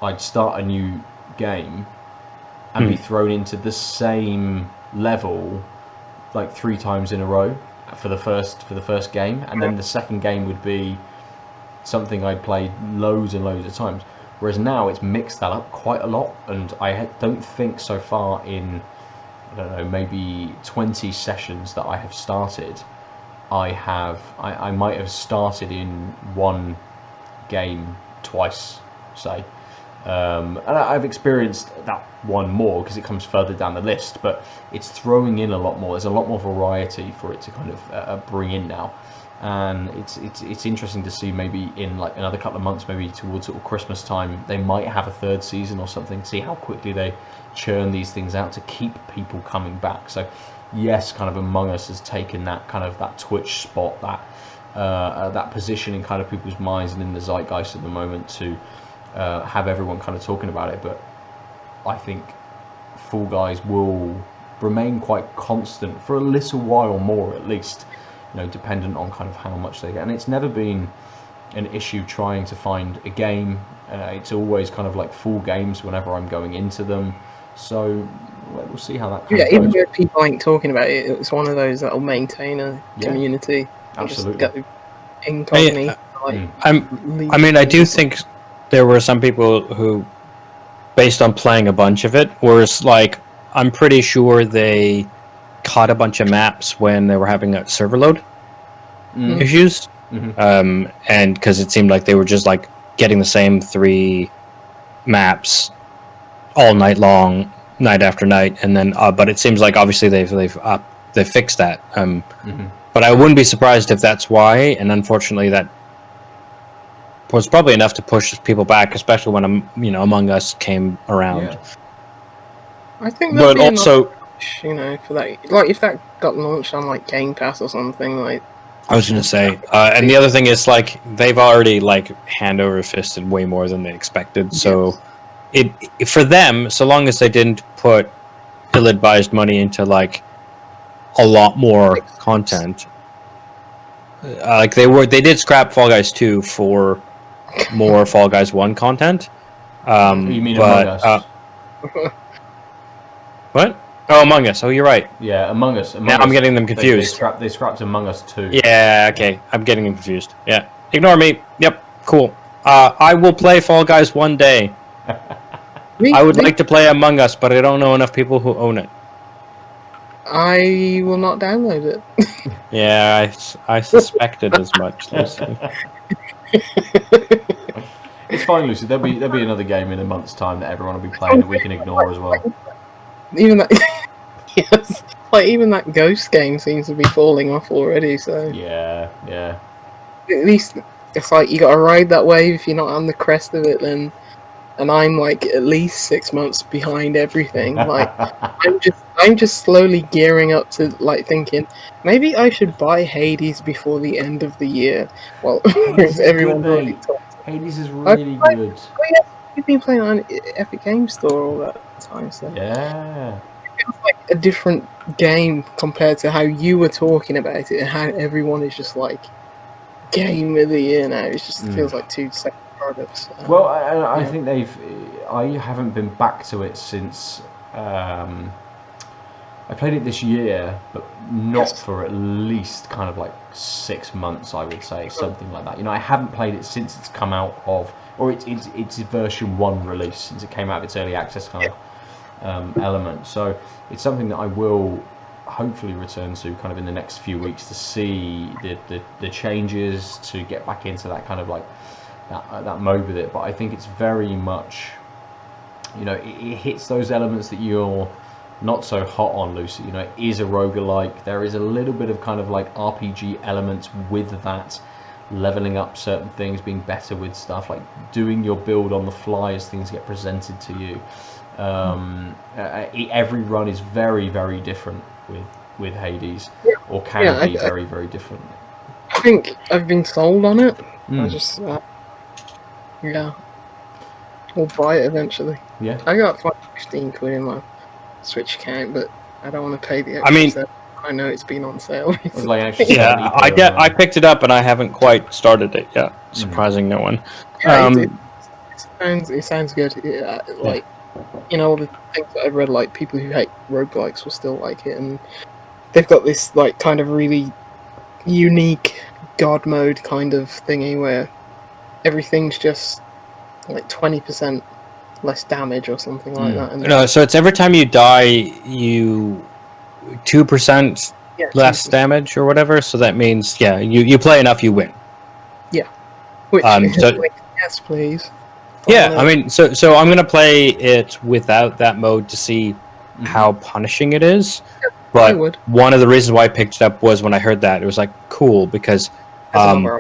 I'd start a new game and be thrown into the same level like 3 times in a row for the first game, and then the second game would be something I'd played loads and loads of times. Whereas now it's mixed that up quite a lot, and I don't think so far in, I don't know, maybe 20 sessions that I have started, I might have started in one game twice, say. And I've experienced that one more because it comes further down the list, but it's throwing in a lot more. There's a lot more variety for it to kind of bring in now, and it's interesting to see maybe in like another couple of months, maybe towards sort of Christmas time, they might have a 3rd season or something. See how quickly they churn these things out to keep people coming back. So yes, kind of Among Us has taken that kind of that Twitch spot, that position in kind of people's minds and in the zeitgeist at the moment to have everyone kind of talking about it. But I think Fall Guys will remain quite constant for a little while more, at least. dependent on kind of how much they get. And it's never been an issue trying to find a game. It's always kind of like full games whenever I'm going into them. So we'll see how that kind of even goes. if people ain't talking about it, it's one of those that'll maintain a community. Absolutely. Just go incognito. I do think there were some people who, based on playing a bunch of it, was like, I'm pretty sure they caught a bunch of maps when they were having a server load issues. And because it seemed like they were just like getting the same 3 maps all night long, night after night, and then but it seems like obviously they've fixed that. But I wouldn't be surprised if that's why, and unfortunately that was probably enough to push people back, especially when Among Us came around. Yeah. I think but also, for that, like if that got launched on like Game Pass or something, like. I was going to say, and the other thing is, like, they've already, like, hand over fisted way more than they expected, so it for them, so long as they didn't put ill-advised money into, like, a lot more content, like, they did scrap Fall Guys 2 for more Fall Guys 1 content. You mean Among Us? What? Oh, Among Us. Oh, you're right. Yeah, Among Us. Now I'm getting them confused. They scrapped Among Us 2. Yeah, okay. I'm getting them confused. Yeah. Ignore me. Yep, cool. I will play Fall Guys one day. I would like to play Among Us, but I don't know enough people who own it. I will not download it. Yeah, I suspected as much, Lucy. It's fine, Lucy. There'll be another game in a month's time that everyone will be playing that we can ignore as well. Even that, yes, like even that Ghost game seems to be falling off already. So yeah. At least it's like you got to ride that wave. If you're not on the crest of it, then. And I'm like at least 6 months behind everything. Like I'm just slowly gearing up to like thinking maybe I should buy Hades before the end of the year. Well, everyone's already talking. Hades is really good. Oh yeah, you've been playing on Epic Games Store all that time, so yeah. It feels like a different game compared to how you were talking about it and how everyone is just like game of the year now. It just feels like 2 separate products. Well, I think I haven't been back to it since I played it this year, but not for at least kind of like 6 months, I would say, something like that. I haven't played it since it's come out of, or it's version 1 release, since it came out of its early access kind of element. So it's something that I will hopefully return to kind of in the next few weeks to see the changes, to get back into that kind of like that mode with it. But I think it's very much, it hits those elements that you're not so hot on, Lucy. It is a roguelike. There is a little bit of kind of like RPG elements with that, leveling up certain things, being better with stuff, like doing your build on the fly as things get presented to you. Every run is very, very different with Hades, or can be very, very different. I think I've been sold on it. I just, we'll buy it eventually. Yeah. I got 15 quid in my Switch account, but I don't want to pay the extra. I know it's been on sale. I picked it up and I haven't quite started it yet. Surprising no one. It sounds good. Like, all the things that I've read, like people who hate roguelikes will still like it, and they've got this like kind of really unique god mode kind of thingy where everything's just like 20% less damage or something like that. And no, so it's every time you die, you 2% less damage or whatever. So that means you play enough, you win. Yeah. Which yes, please. Yeah, I mean, so I'm gonna play it without that mode to see how punishing it is. But one of the reasons why I picked it up was when I heard that it was like cool because. Also,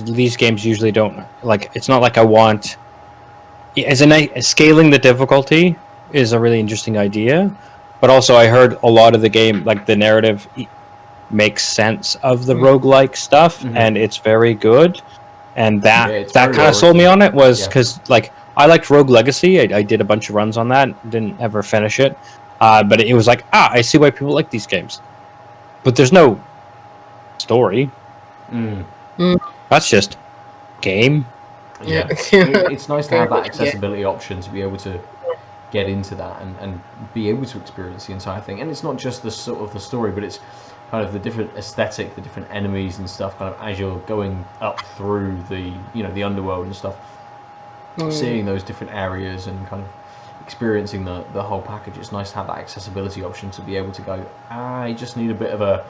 these games usually don't like. It's not like I want. Scaling the difficulty is a really interesting idea, but also I heard a lot of the game, like the narrative, makes sense of the roguelike stuff, and it's very good. And that kind of sold me on it was because like I liked Rogue Legacy. I did a bunch of runs on that, didn't ever finish it. But it was like, I see why people like these games. But there's no story. That's just game. Yeah. It's nice to have that accessibility option to be able to get into that and be able to experience the entire thing. And it's not just the sort of the story, but it's kind of the different aesthetic, the different enemies and stuff, kind of as you're going up through the, you know, the underworld and stuff, seeing those different areas and kind of experiencing the whole package. It's nice to have that accessibility option to be able to go, I just need a bit of a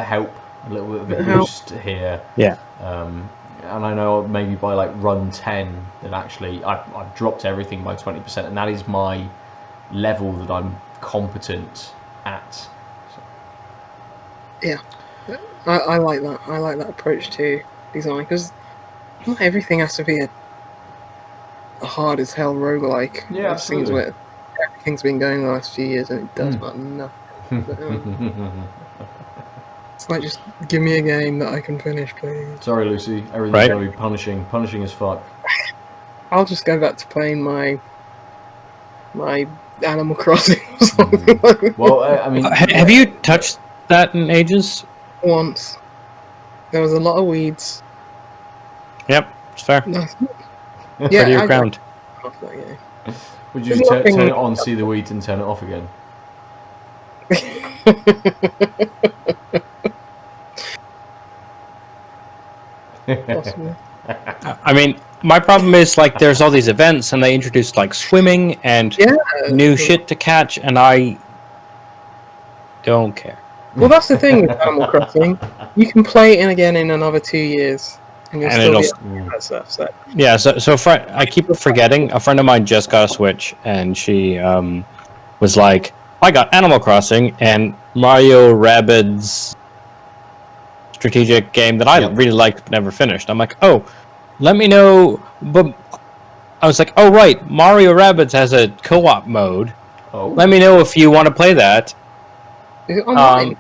help, a little bit of a boost here. Yeah. And I know maybe by like run 10 that actually I've dropped everything by 20%, and that is my level that I'm competent at. So. Yeah, I like that. I like that approach to design, because not everything has to be a hard as hell roguelike. Yeah, it seems where everything's been going the last few years, and it does but nothing. But, it's like, just give me a game that I can finish, please. Sorry, Lucy. Everything's going to be punishing as fuck. I'll just go back to playing my Animal Crossing or something like that. Well, I mean... have you touched that in ages? Once. There was a lot of weeds. Yep, it's fair. Yeah, your ground. Would you turn it on, see the weeds, and turn it off again? I mean, my problem is, like, there's all these events, and they introduced, like, swimming and new shit to catch, and I don't care. Well, that's the thing with Animal Crossing. You can play it again in another 2 years, and you'll still be able to that stuff. So. Yeah, so I keep forgetting. A friend of mine just got a Switch, and she was like, I got Animal Crossing and Mario Rabbids strategic game that I really liked but never finished. I'm like, oh, let me know. But I was like, oh right, Mario Rabbids has a co-op mode. Oh. Let me know if you want to play that. Is it online?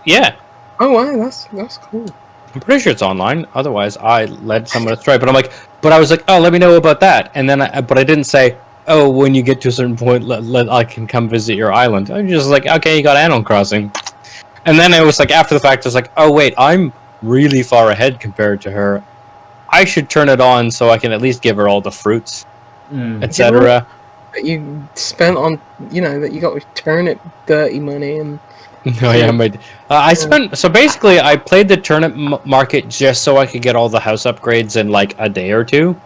Yeah. Oh wow, that's cool. I'm pretty sure it's online. Otherwise, I led someone astray. But I was like, oh, let me know about that. And then, but I didn't say, oh, when you get to a certain point, I can come visit your island. I'm just like, okay, you got Animal Crossing. And then it was like, after the fact, I was like, oh wait, I'm really far ahead compared to her. I should turn it on so I can at least give her all the fruits, etc. That you spent on, that you got with turnip dirty money and. Oh yeah, I spent. So basically, I played the turnip market just so I could get all the house upgrades in like a day or two.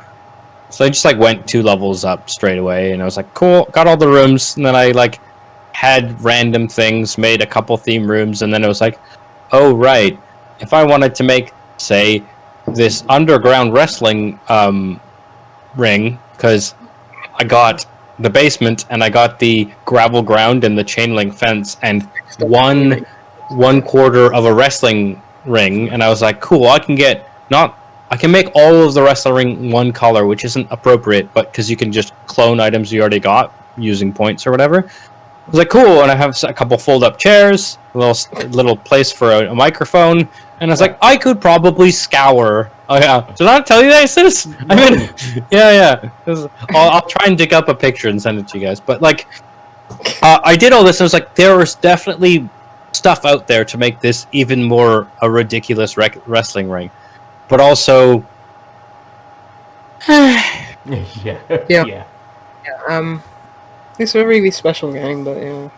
So I just like went 2 levels up straight away, and I was like, cool, got all the rooms, and then I like had random things, made a couple theme rooms, and then it was like, oh right, if I wanted to make, say, this underground wrestling ring, because I got the basement and I got the gravel ground and the chain link fence and one quarter of a wrestling ring, and I was like, cool, I can make all of the wrestling ring one color, which isn't appropriate, but because you can just clone items you already got using points or whatever. I was like, cool, and I have a couple fold-up chairs, a little place for a microphone, and I was like, I could probably scour. Oh yeah, did I tell you guys this? I mean, yeah. I'll try and dig up a picture and send it to you guys. But like, I did all this, and I was like, there was definitely stuff out there to make this even more a ridiculous wrestling ring, but also, yeah. It's a really special game, but yeah.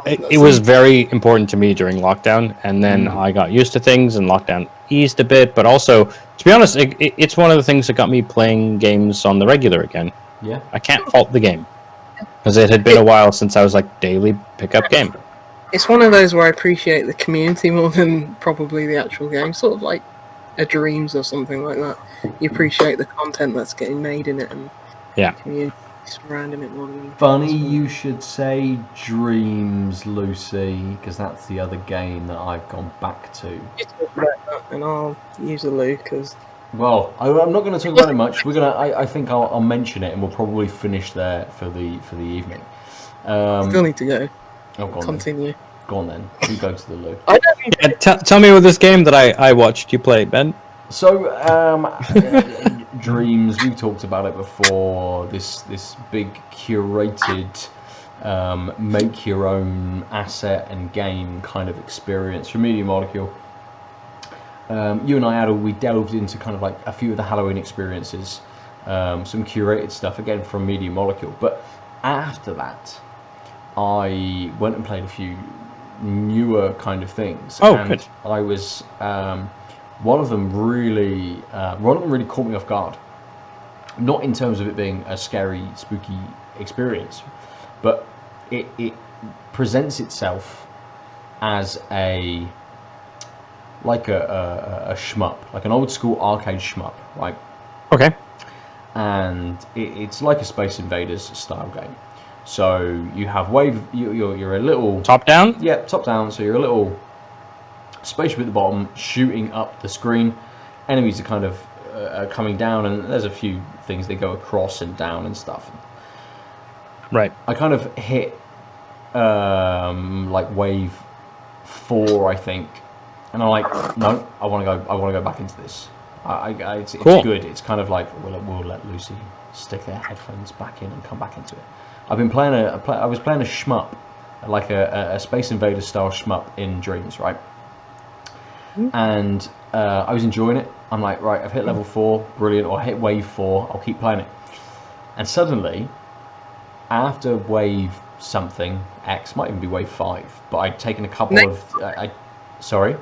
It was very important to me during lockdown, and then I got used to things, and lockdown eased a bit. But also, to be honest, it's one of the things that got me playing games on the regular again. Yeah, I can't fault the game because it had been a while since I was like daily pickup game. It's one of those where I appreciate the community more than probably the actual game. Sort of like a Dreams or something like that. You appreciate the content that's getting made in it, and community surrounding it more than. Funny you should say Dreams, Lucy, because that's the other game that I've gone back to. You talk about that, and I'll use a Lou because. Well, I'm not going to talk about it much. I think I'll mention it, and we'll probably finish there for the evening. Still need to go. Oh, go on. Continue. Then. Go on then. You go to the loo. I don't tell me what this game that I watched you play, Ben. So, Dreams, we've talked about it before, this big curated make your own asset and game kind of experience from Media Molecule. You and I, Aadil, we delved into kind of like a few of the Halloween experiences, some curated stuff again from Media Molecule. But after that, I went and played a few newer kind of things. Oh, and good. I was one of them really caught me off guard. Not in terms of it being a scary, spooky experience, but it presents itself as a shmup, like an old school arcade shmup, right? Okay. And it's like a Space Invaders style game. So you have you're a little Top down? Yeah, top down. So you're a little spaceship at the bottom, shooting up the screen. Enemies are kind of coming down, and there's a few things they go across and down and stuff. Right. I kind of hit like wave 4, I think, and I'm like, no, I want to go back into this. It's Cool. good. It's kind of like we'll let Lucy stick her headphones back in and come back into it. I've been playing I was playing a shmup, like a Space Invaders style shmup in Dreams, right? And I was enjoying it. I'm like, right, I've hit level 4, brilliant, or I hit wave 4, I'll keep playing it. And suddenly, after wave something, X, might even be wave 5, but I'd taken a couple sorry?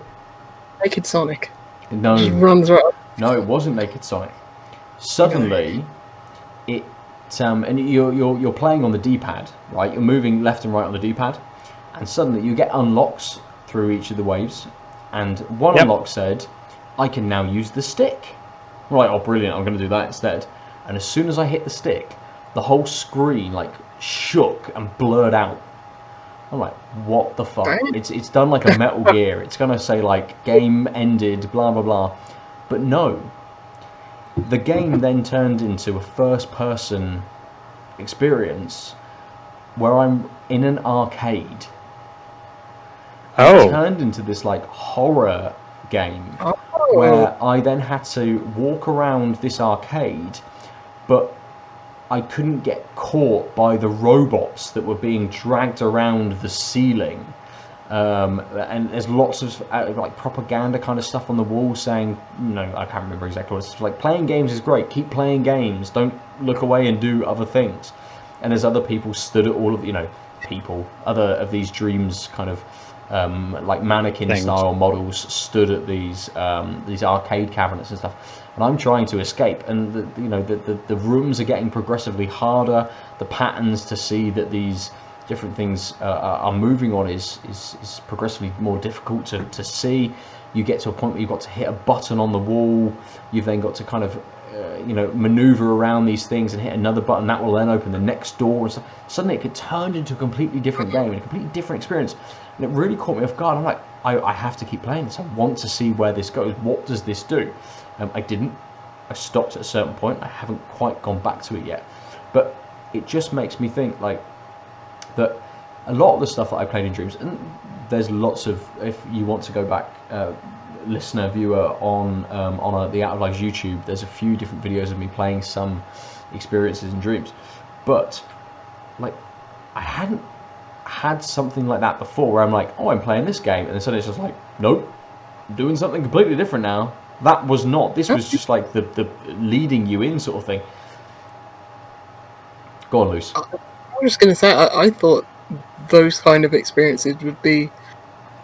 Naked Sonic. No. He runs right up. No, it wasn't Naked Sonic. Suddenly, and you're playing on the D-pad, right? You're moving left and right on the D-pad, and suddenly you get unlocks through each of the waves, and one unlock said, I can now use the stick. I'm like, oh brilliant, I'm going to do that instead. And as soon as I hit the stick, the whole screen like shook and blurred out. I'm like, what the fuck? It's done like a Metal Gear. It's going to say like, game ended, blah blah blah. But no, the game then turned into a first-person experience where I'm in an arcade. It turned into this like horror game where I then had to walk around this arcade, but I couldn't get caught by the robots that were being dragged around the ceiling. And there's lots of like propaganda kind of stuff on the wall saying, no, I can't remember exactly what it's like. Playing games is great. Keep playing games. Don't look away and do other things. And there's other people stood at all of other of these Dreams kind of like mannequin style models stood at these arcade cabinets and stuff. And I'm trying to escape, and the rooms are getting progressively harder. The patterns to see that these different things are moving on is progressively more difficult to see. You get to a point where you've got to hit a button on the wall. You've then got to kind of maneuver around these things and hit another button that will then open the next door. And so suddenly it could turn into a completely different game and a completely different experience. And it really caught me off guard. I'm like, I have to keep playing this. I want to see where this goes. What does this do? I didn't. I stopped at a certain point. I haven't quite gone back to it yet. But it just makes me think like that a lot of the stuff that I played in Dreams, and there's lots of, if you want to go back, listener, viewer, on the Out of Lives YouTube, there's a few different videos of me playing some experiences in Dreams. But like, I hadn't had something like that before where I'm like, oh, I'm playing this game, and then suddenly it's just like, nope, I'm doing something completely different now. That was not, this was just like the leading you in sort of thing. Go on, Luce. I was just going to say, I thought those kind of experiences would be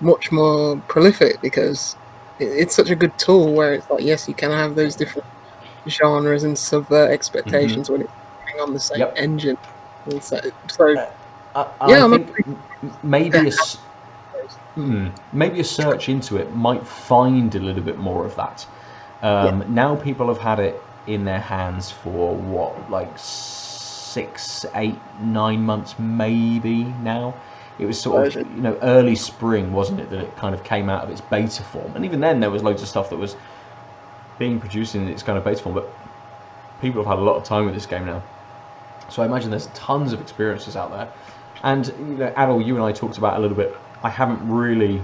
much more prolific, because it's such a good tool where it's like, yes, you can have those different genres and subvert expectations when it's on the same engine. And so I think maybe maybe a search into it might find a little bit more of that. Now people have had it in their hands for what, like 6, 8, 9 months maybe now. It was sort of early spring, wasn't it, that it kind of came out of its beta form, and even then there was loads of stuff that was being produced in its kind of beta form, but people have had a lot of time with this game now, so I imagine there's tons of experiences out there. And Aadil, you and I talked about a little bit, I haven't really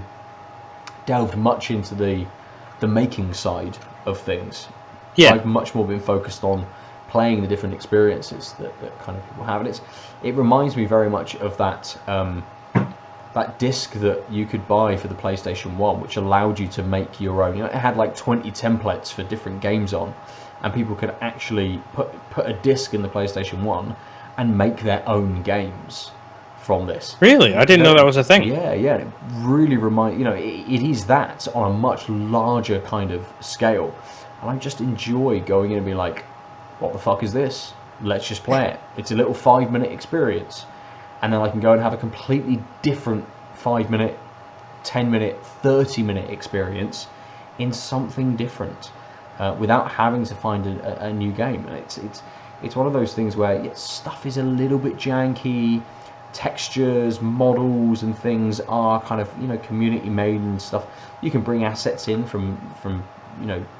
delved much into the making side of things. I've much more been focused on playing the different experiences that kind of people have. And it reminds me very much of that that disc that you could buy for the PlayStation 1, which allowed you to make your own. It had like 20 templates for different games on, and people could actually put a disc in the PlayStation 1 and make their own games from this. Really? I didn't know that was a thing. Yeah, it really it is that on a much larger kind of scale. And I just enjoy going in and being like, what the fuck is this? Let's just play it. It's a little 5-minute experience. And then I can go and have a completely different 5-minute, 10-minute, 30-minute experience in something different without having to find a new game. And it's one of those things where stuff is a little bit janky, textures, models and things are kind of, community made and stuff. You can bring assets in from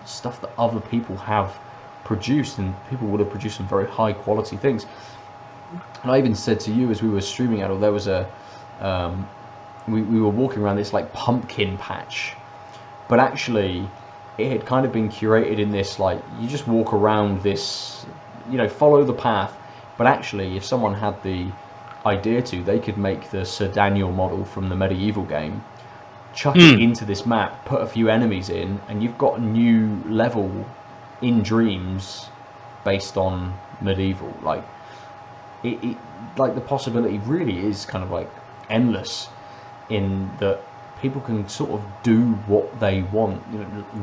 stuff that other people have produced, and people would have produced some very high quality things. And I even said to you as we were streaming Aadil, there was we were walking around this like pumpkin patch, but actually it had kind of been curated in this, like, you just walk around this, follow the path, but actually if someone had the idea to, they could make the Sir Daniel model from the medieval game, chuck it into this map, put a few enemies in, and you've got a new level in Dreams based on medieval. Like it like the possibility really is kind of like endless, in that people can sort of do what they want.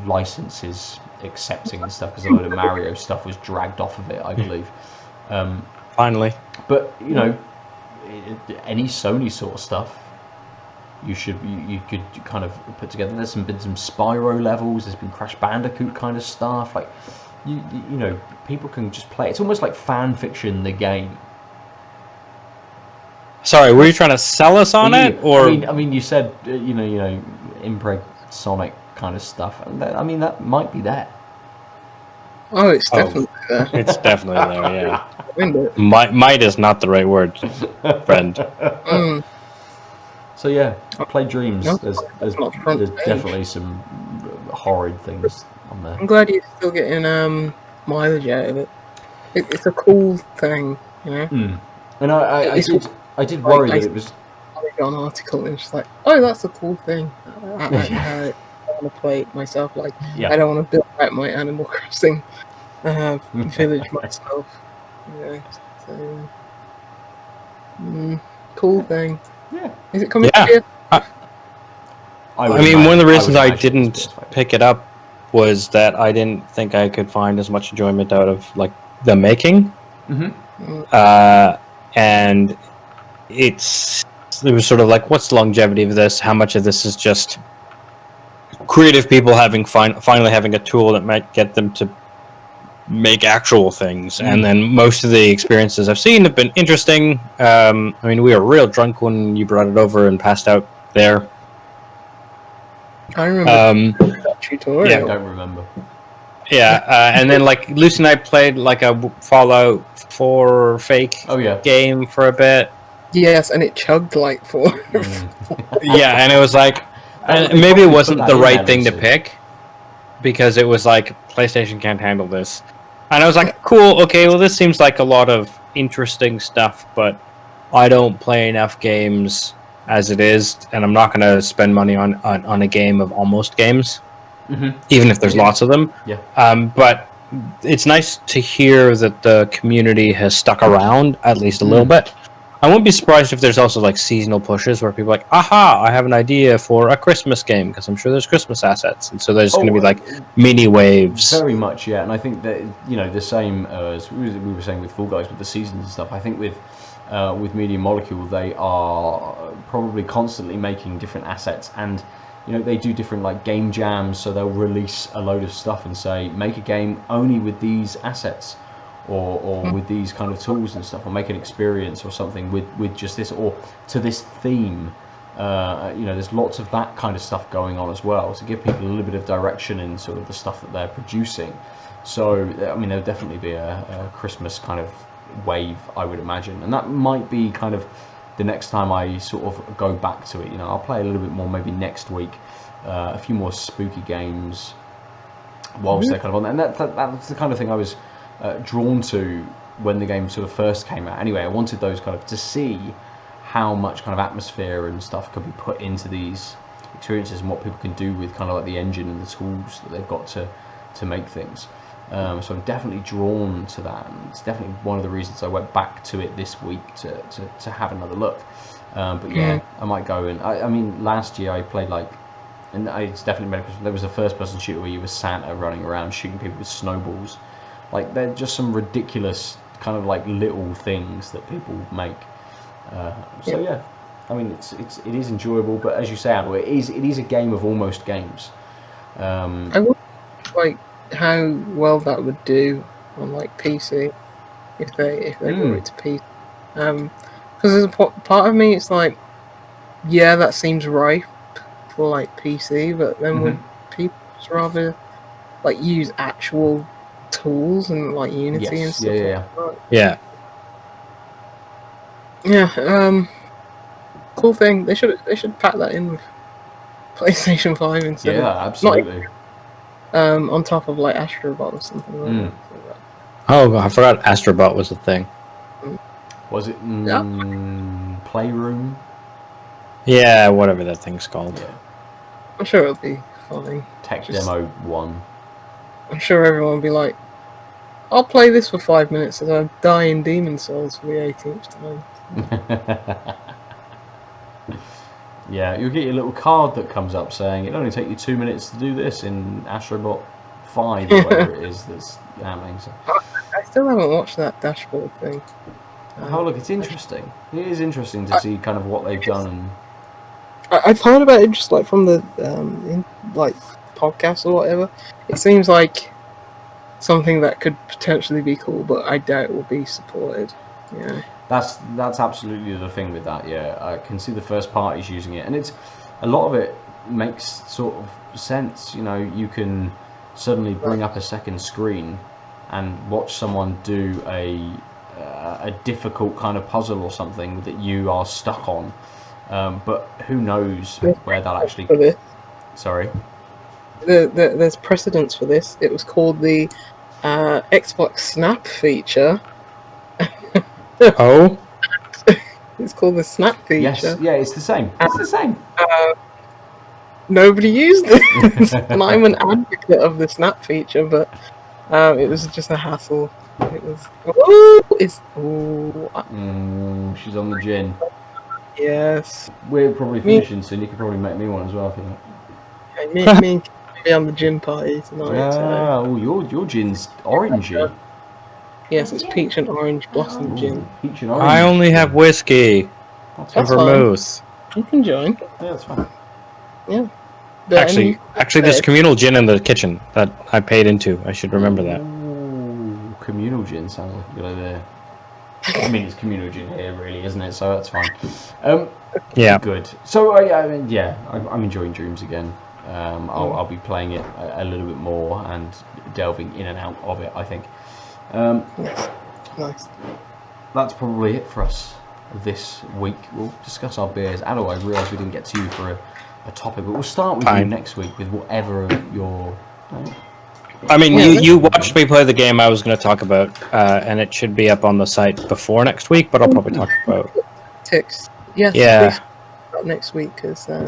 Licenses accepting and stuff, because a load of Mario stuff was dragged off of it, I believe. Finally. But any Sony sort of stuff, you could kind of put together. There's been some Spyro levels. There's been Crash Bandicoot kind of stuff. Like people can just play. It's almost like fan fiction, the game. Sorry, were you trying to sell us on it, or? I mean, you said impreg Sonic kind of stuff. And that might be that. Oh, it's definitely there. It's definitely there. Yeah. Might is not the right word, friend. So yeah, I played Dreams. No, There's definitely some horrid things on there. I'm glad you're still getting mileage out of it. It's a cool thing, And I did worry that it was. I read an article and it's like, oh, that's a cool thing. I want to play it myself. Like, I don't want to build out my Animal Crossing village myself. So, cool thing. Yeah. Is it coming here? I mean, one of the reasons I didn't pick it up was that I didn't think I could find as much enjoyment out of like the making. And it was sort of like, what's the longevity of this? How much of this is just creative people having finally having a tool that might get them to make actual things? And then most of the experiences I've seen have been interesting. I mean, we were real drunk when you brought it over and passed out there. I remember that tutorial. Yeah, I don't remember. Yeah, and then like Lucy and I played like a Fallout 4 fake game for a bit. Yes, and it chugged like 4. Yeah, and it was like, and maybe it wasn't the right thing to pick, because it was like, PlayStation can't handle this. And I was like, cool, okay, well this seems like a lot of interesting stuff, but I don't play enough games as it is, and I'm not going to spend money on a game of almost games, even if there's lots of them. But it's nice to hear that the community has stuck around at least a little bit. I wouldn't be surprised if there's also like seasonal pushes where people are like, aha, I have an idea for a Christmas game, because I'm sure there's Christmas assets, and so there's going to be like mini waves. Very much, yeah. And I think that the same as we were saying with Fall Guys with the seasons and stuff. I think with Media Molecule, they are probably constantly making different assets, and they do different like game jams. So they'll release a load of stuff and say, make a game only with these assets, or with these kind of tools and stuff, or make an experience or something with just this, or to this theme. There's lots of that kind of stuff going on as well, to give people a little bit of direction in sort of the stuff that they're producing. So I mean, there'll definitely be a Christmas kind of wave, I would imagine, and that might be kind of the next time I sort of go back to it. I'll play a little bit more maybe next week, a few more spooky games whilst they're kind of on there. And that's the kind of thing I was drawn to when the game sort of first came out. Anyway, I wanted those kind of to see how much kind of atmosphere and stuff could be put into these experiences and what people can do with kind of like the engine and the tools that they've got to make things. So I'm definitely drawn to that, and it's definitely one of the reasons I went back to it this week to have another look. But yeah, I might go and I mean last year I played and it's definitely there was a first-person shooter where you were Santa running around shooting people with snowballs. Like they're just some ridiculous kind of like little things that people make. So yeah, I mean it is enjoyable, but as you say, Aadil, it is a game of almost games. I wonder like how well that would do on like PC if they brought it to PC. Because there's a part of me, it's like, yeah, that seems right for like PC, but then would people just rather like use actual tools and like Unity and stuff? Yeah. Cool thing. They should pack that in with PlayStation 5 instead. Yeah, absolutely. On top of like Astrobot or something. Like that. Oh, I forgot Astrobot was a thing. Was it Playroom? Yeah, whatever that thing's called. Yeah. I'm sure it'll be fine. Tech Demo 1. I'm sure everyone will be like, I'll play this for 5 minutes as I die in Demon Souls for the 18th time. Yeah, you'll get your little card that comes up saying it'll only take you 2 minutes to do this in Astrobot 5 or whatever it is that's happening. So. I still haven't watched that dashboard thing. Oh, look, it's interesting. It is interesting to see kind of what they've done. And I've heard about it just like from the podcasts or whatever. It seems like something that could potentially be cool, but I doubt it will be supported. Yeah. That's absolutely the thing with that. Yeah, I can see the first parties using it, and it's a lot of it makes sort of sense. You know, you can suddenly bring up a second screen and watch someone do a difficult kind of puzzle or something that you are stuck on, but who knows where that actually. For this. Sorry. There's precedence for this. It was called the Xbox Snap feature. Oh? It's called the Snap feature. Yes, yeah, it's the same. It's the same. Nobody used it, and I'm an advocate of the Snap feature, but it was just a hassle. It was. She's on the gin. Yes. We're probably finishing soon. You could probably make me one as well if you like. Me and be on the gin party tonight. Oh, your gin's orangey. Yes, it's peach and orange blossom gin. Peach and orange. I only have whiskey That's and fine. vermouth. You can join. Yeah, that's fine. Yeah. But Actually, there's communal gin in the kitchen that I paid into. I should remember that. Ooh, communal gin sounds like a good idea. I mean, it's communal gin here, really, isn't it? So that's fine. Yeah. Good. So I'm enjoying Dreams again. I'll be playing it a little bit more and delving in and out of it, I think. Nice. That's probably it for us this week. We'll discuss our beers. Aadil, I realise we didn't get to you for a topic, but we'll start with you next week with whatever your. I mean, you watched me play the game I was going to talk about, and it should be up on the site before next week, but I'll probably talk about. Ticks. Yes. Yeah. Next week, because I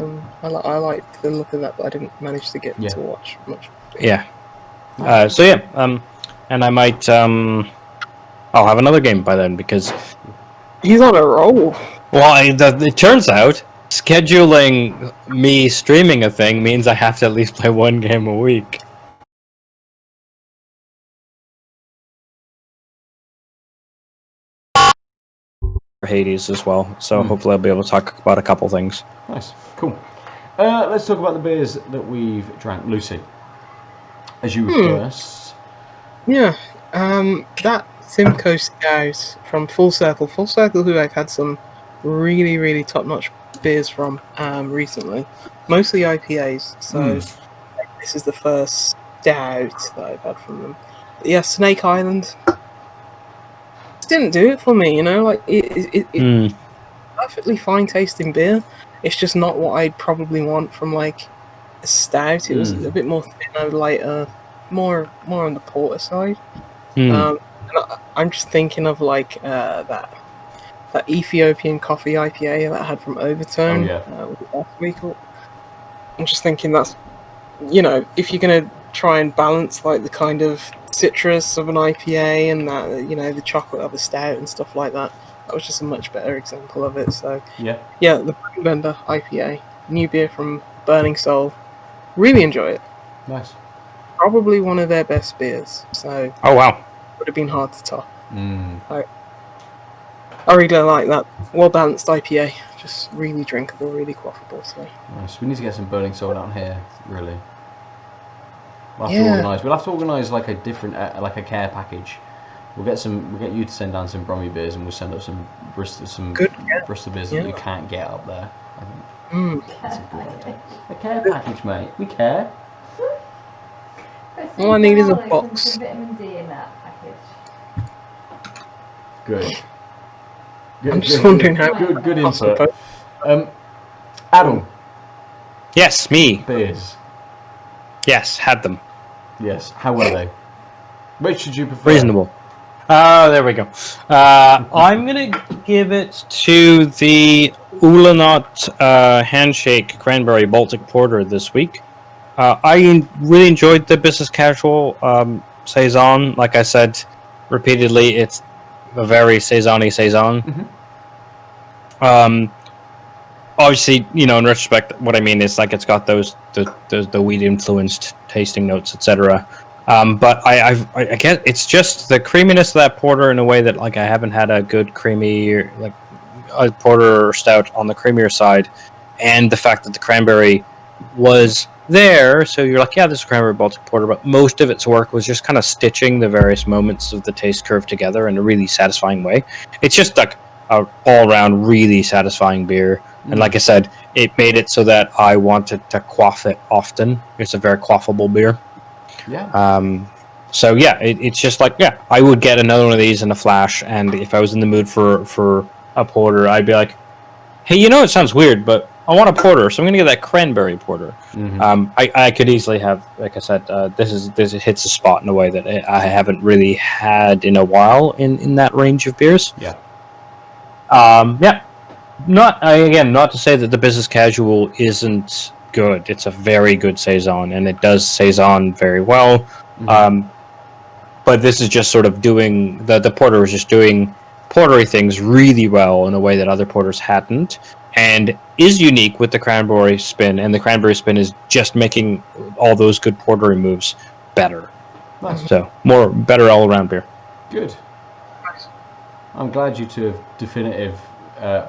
like the look of that, but I didn't manage to get to watch much. Yeah. And I might I'll have another game by then because he's on a roll. Well, it turns out scheduling me streaming a thing means I have to at least play one game a week. Hades as well, so hopefully I'll be able to talk about a couple things. Nice, cool. Let's talk about the beers that we've drank. Lucy, as you were first. Yeah, that Simcoe Scout from Full Circle, who I've had some really, really top-notch beers from recently, mostly IPAs. So this is the first stout that I've had from them. But yeah, Snake Island. Didn't do it for me, you know. Like it's perfectly fine tasting beer. It's just not what I'd probably want from like a stout. It was a bit more thinner, lighter, more on the porter side. And I'm just thinking of like that Ethiopian coffee IPA that I had from Overtone last week. I'm just thinking that's, if you're gonna try and balance like the kind of citrus of an IPA and that, the chocolate of a stout and stuff like that. That was just a much better example of it. So Yeah. the Bender IPA, new beer from Burning Soul. Really enjoy it. Nice. Probably one of their best beers. So Oh wow. would have been hard to top. Mm. I really like that well balanced IPA. Just really drinkable, really quaffable. So Nice. We need to get some Burning Soul down here, really. We'll have to organise like a different, like a care package. We'll get you to send down some Brummy beers, and we'll send up some Bristol beers that you can't get up there. I think that's a good idea. A care package, mate. We care. All I need is a box. Some vitamin D in that package. Good. I'm just wondering how good input. Aadil. Yes, me. Beers. Yes, had them. Yes. How were they? Which should you prefer? Reasonable. There we go. I'm gonna give it to the Ollenaut Handshake Cranberry Baltic Porter this week. I really enjoyed the business casual saison. Like I said repeatedly, it's a very saison-y saison. Mm-hmm. Obviously, in retrospect, what I mean is like it's got the wheat influenced tasting notes, etc. But I guess it's just the creaminess of that porter in a way that like I haven't had a good creamy like a porter or stout on the creamier side, and the fact that the cranberry was there, so you're like, yeah, this is cranberry Baltic porter, but most of its work was just kind of stitching the various moments of the taste curve together in a really satisfying way. It's just like a all-around really satisfying beer, and like I said, it made it so that I wanted to quaff it often. It's a very quaffable beer. Yeah. So yeah, it's just like, yeah, I would get another one of these in a flash, and if I was in the mood for a porter, I'd be like, hey, it sounds weird, but I want a porter, so I'm gonna get that cranberry porter. Mm-hmm. I could easily have, like I said, this hits a spot in a way that I haven't really had in a while in that range of beers. Yeah. Yeah. Not to say that the business casual isn't good. It's a very good saison, and it does saison very well. Mm-hmm. But this is just sort of doing the porter is just doing portery things really well in a way that other porters hadn't, and is unique with the cranberry spin. And the cranberry spin is just making all those good portery moves better. Nice. So better all around beer. Good. nice. I'm glad you two have definitive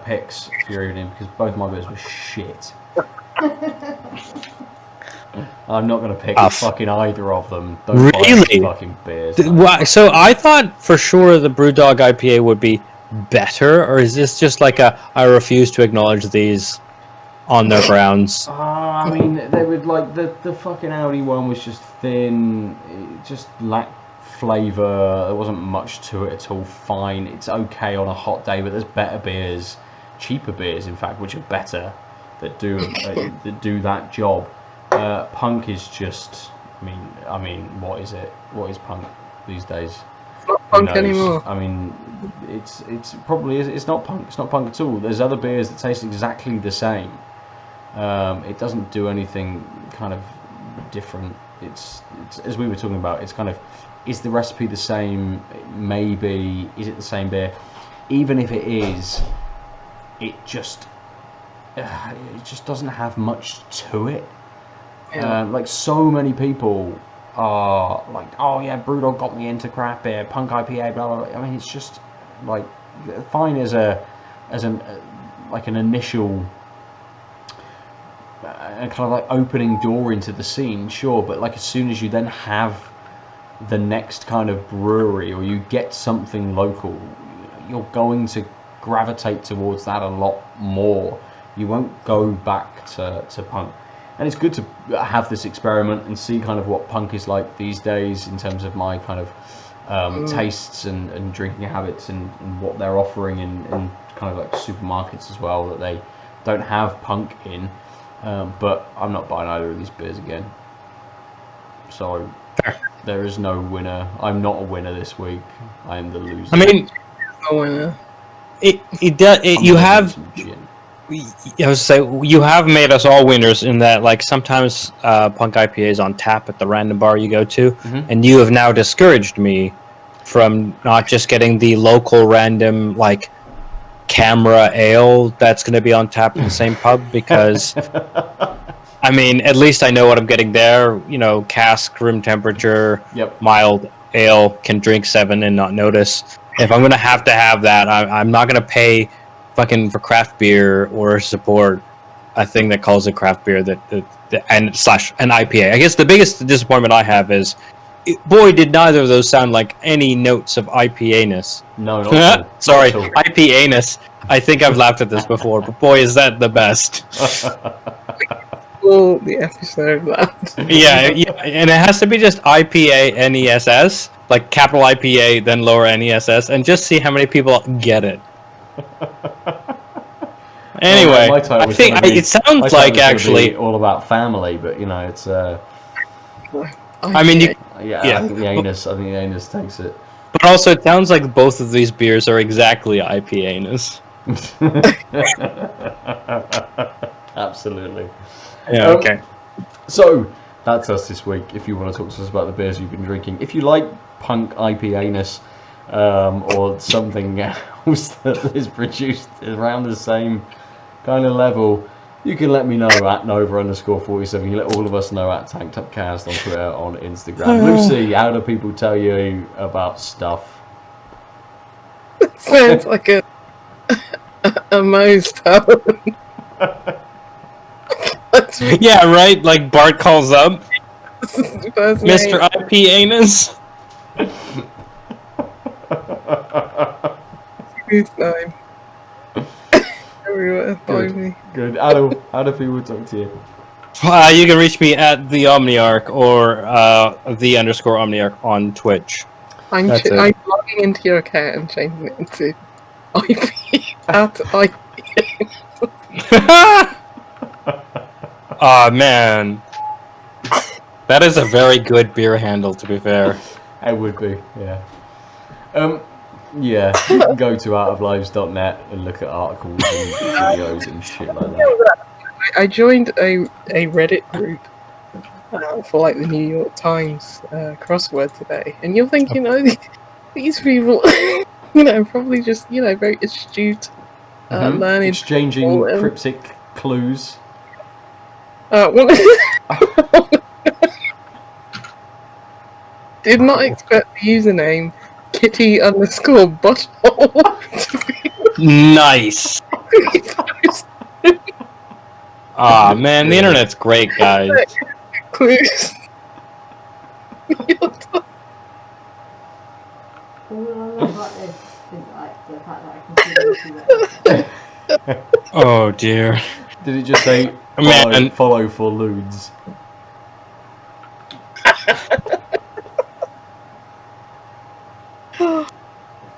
picks for your evening, because both my beers were shit. I'm not going to pick fucking either of them. Don't buy Really? fucking beers. So I thought for sure the Brewdog IPA would be better, or is this just like I refuse to acknowledge these on their grounds? I mean, they would like the fucking Audi one was just thin. It just lacked flavour. There wasn't much to it at all. Fine, it's okay on a hot day, but there's better beers, cheaper beers, in fact, which are better that do that job. Punk is just. I mean, what is it? What is punk these days? Not punk anymore. I mean, it's probably it's not punk. It's not punk at all. There's other beers that taste exactly the same. It doesn't do anything kind of different. It's as we were talking about. It's kind of, is the recipe the same? Maybe. Is it the same beer? Even if it is, it just doesn't have much to it. Yeah. Like so many people are like, oh yeah, Brewdog got me into craft beer, punk IPA, blah blah blah. I mean, it's just like fine as an initial kind of like opening door into the scene, sure, but like as soon as you then have the next kind of brewery or you get something local, you're going to gravitate towards that a lot more. You won't go back to punk. And it's good to have this experiment and see kind of what punk is like these days in terms of my kind of tastes and drinking habits and what they're offering in kind of like supermarkets as well that they don't have punk in. But I'm not buying either of these beers again. So There is no winner. I'm not a winner this week. I am the loser. I mean, Oh, winner. you I'm have. some gin. I was say you have made us all winners in that. Like sometimes Punk IPA is on tap at the random bar you go to, and you have now discouraged me from not just getting the local random like camera ale that's going to be on tap in the same pub because. I mean, at least I know what I'm getting there. You know, cask, room temperature, mild ale, can drink 7 and not notice. If I'm gonna have that, I'm not gonna pay fucking for craft beer or support a thing that calls it craft beer and slash an IPA. I guess the biggest disappointment I have is, boy, did neither of those sound like any notes of IPAness. No, not at all. Sorry, Not at all. IPAness. I think I've laughed at this before, but boy, is that the best. All the episode of that. yeah, and it has to be just IPANESS, like capital IPA, then lower NESS, and just see how many people get it. Anyway, my time I was think gonna be- it sounds my time like was gonna actually. be all about family, but you know, it's I mean, you, I think the anus takes it. but also it sounds like both of these beers are exactly IPAness. Absolutely. Yeah. Okay. So that's us this week. If you want to talk to us about the beers you've been drinking, if you like punk IPAness or something else that is produced around the same kind of level, you can let me know at Nova_47. You let all of us know at TankedUpCast on Twitter, on Instagram. Lucy, how do people tell you about stuff? Sounds like a Moe's tone. Yeah. Right. Like Bart calls up, First Mr. IPAness. Whose name? Everywhere, find me. Good. Aadil, how do people talk to you? You can reach me at the Omniarch or the_Omniarch on Twitch. I'm logging into your account and changing it into IP at IP. Aw, man. That is a very good beer handle, to be fair. It would be, yeah. Yeah, you can go to outoflives.net and look at articles and videos and shit like that. I joined a Reddit group for like the New York Times crossword today, and you're thinking, these people, probably just very astute, learning, exchanging cryptic clues. Did not expect the username Kitty_butthole to be Nice. Aw, man, the internet's great, guys. clues. All I love about this is like the fact that I can see them. Oh, dear. Did it just say follow for lewds?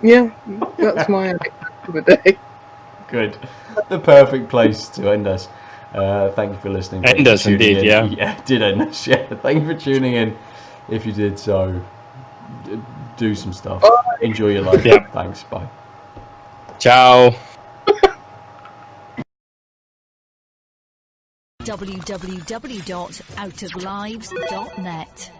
Yeah, that's my anecdote for the day. Good. The perfect place to end us. Thank you for listening. End us, indeed, yeah. Yeah, it did end us, yeah. Thank you for tuning in. If you did so, do some stuff. Bye. Enjoy your life. Yeah. Thanks, bye. Ciao. www.outoflives.net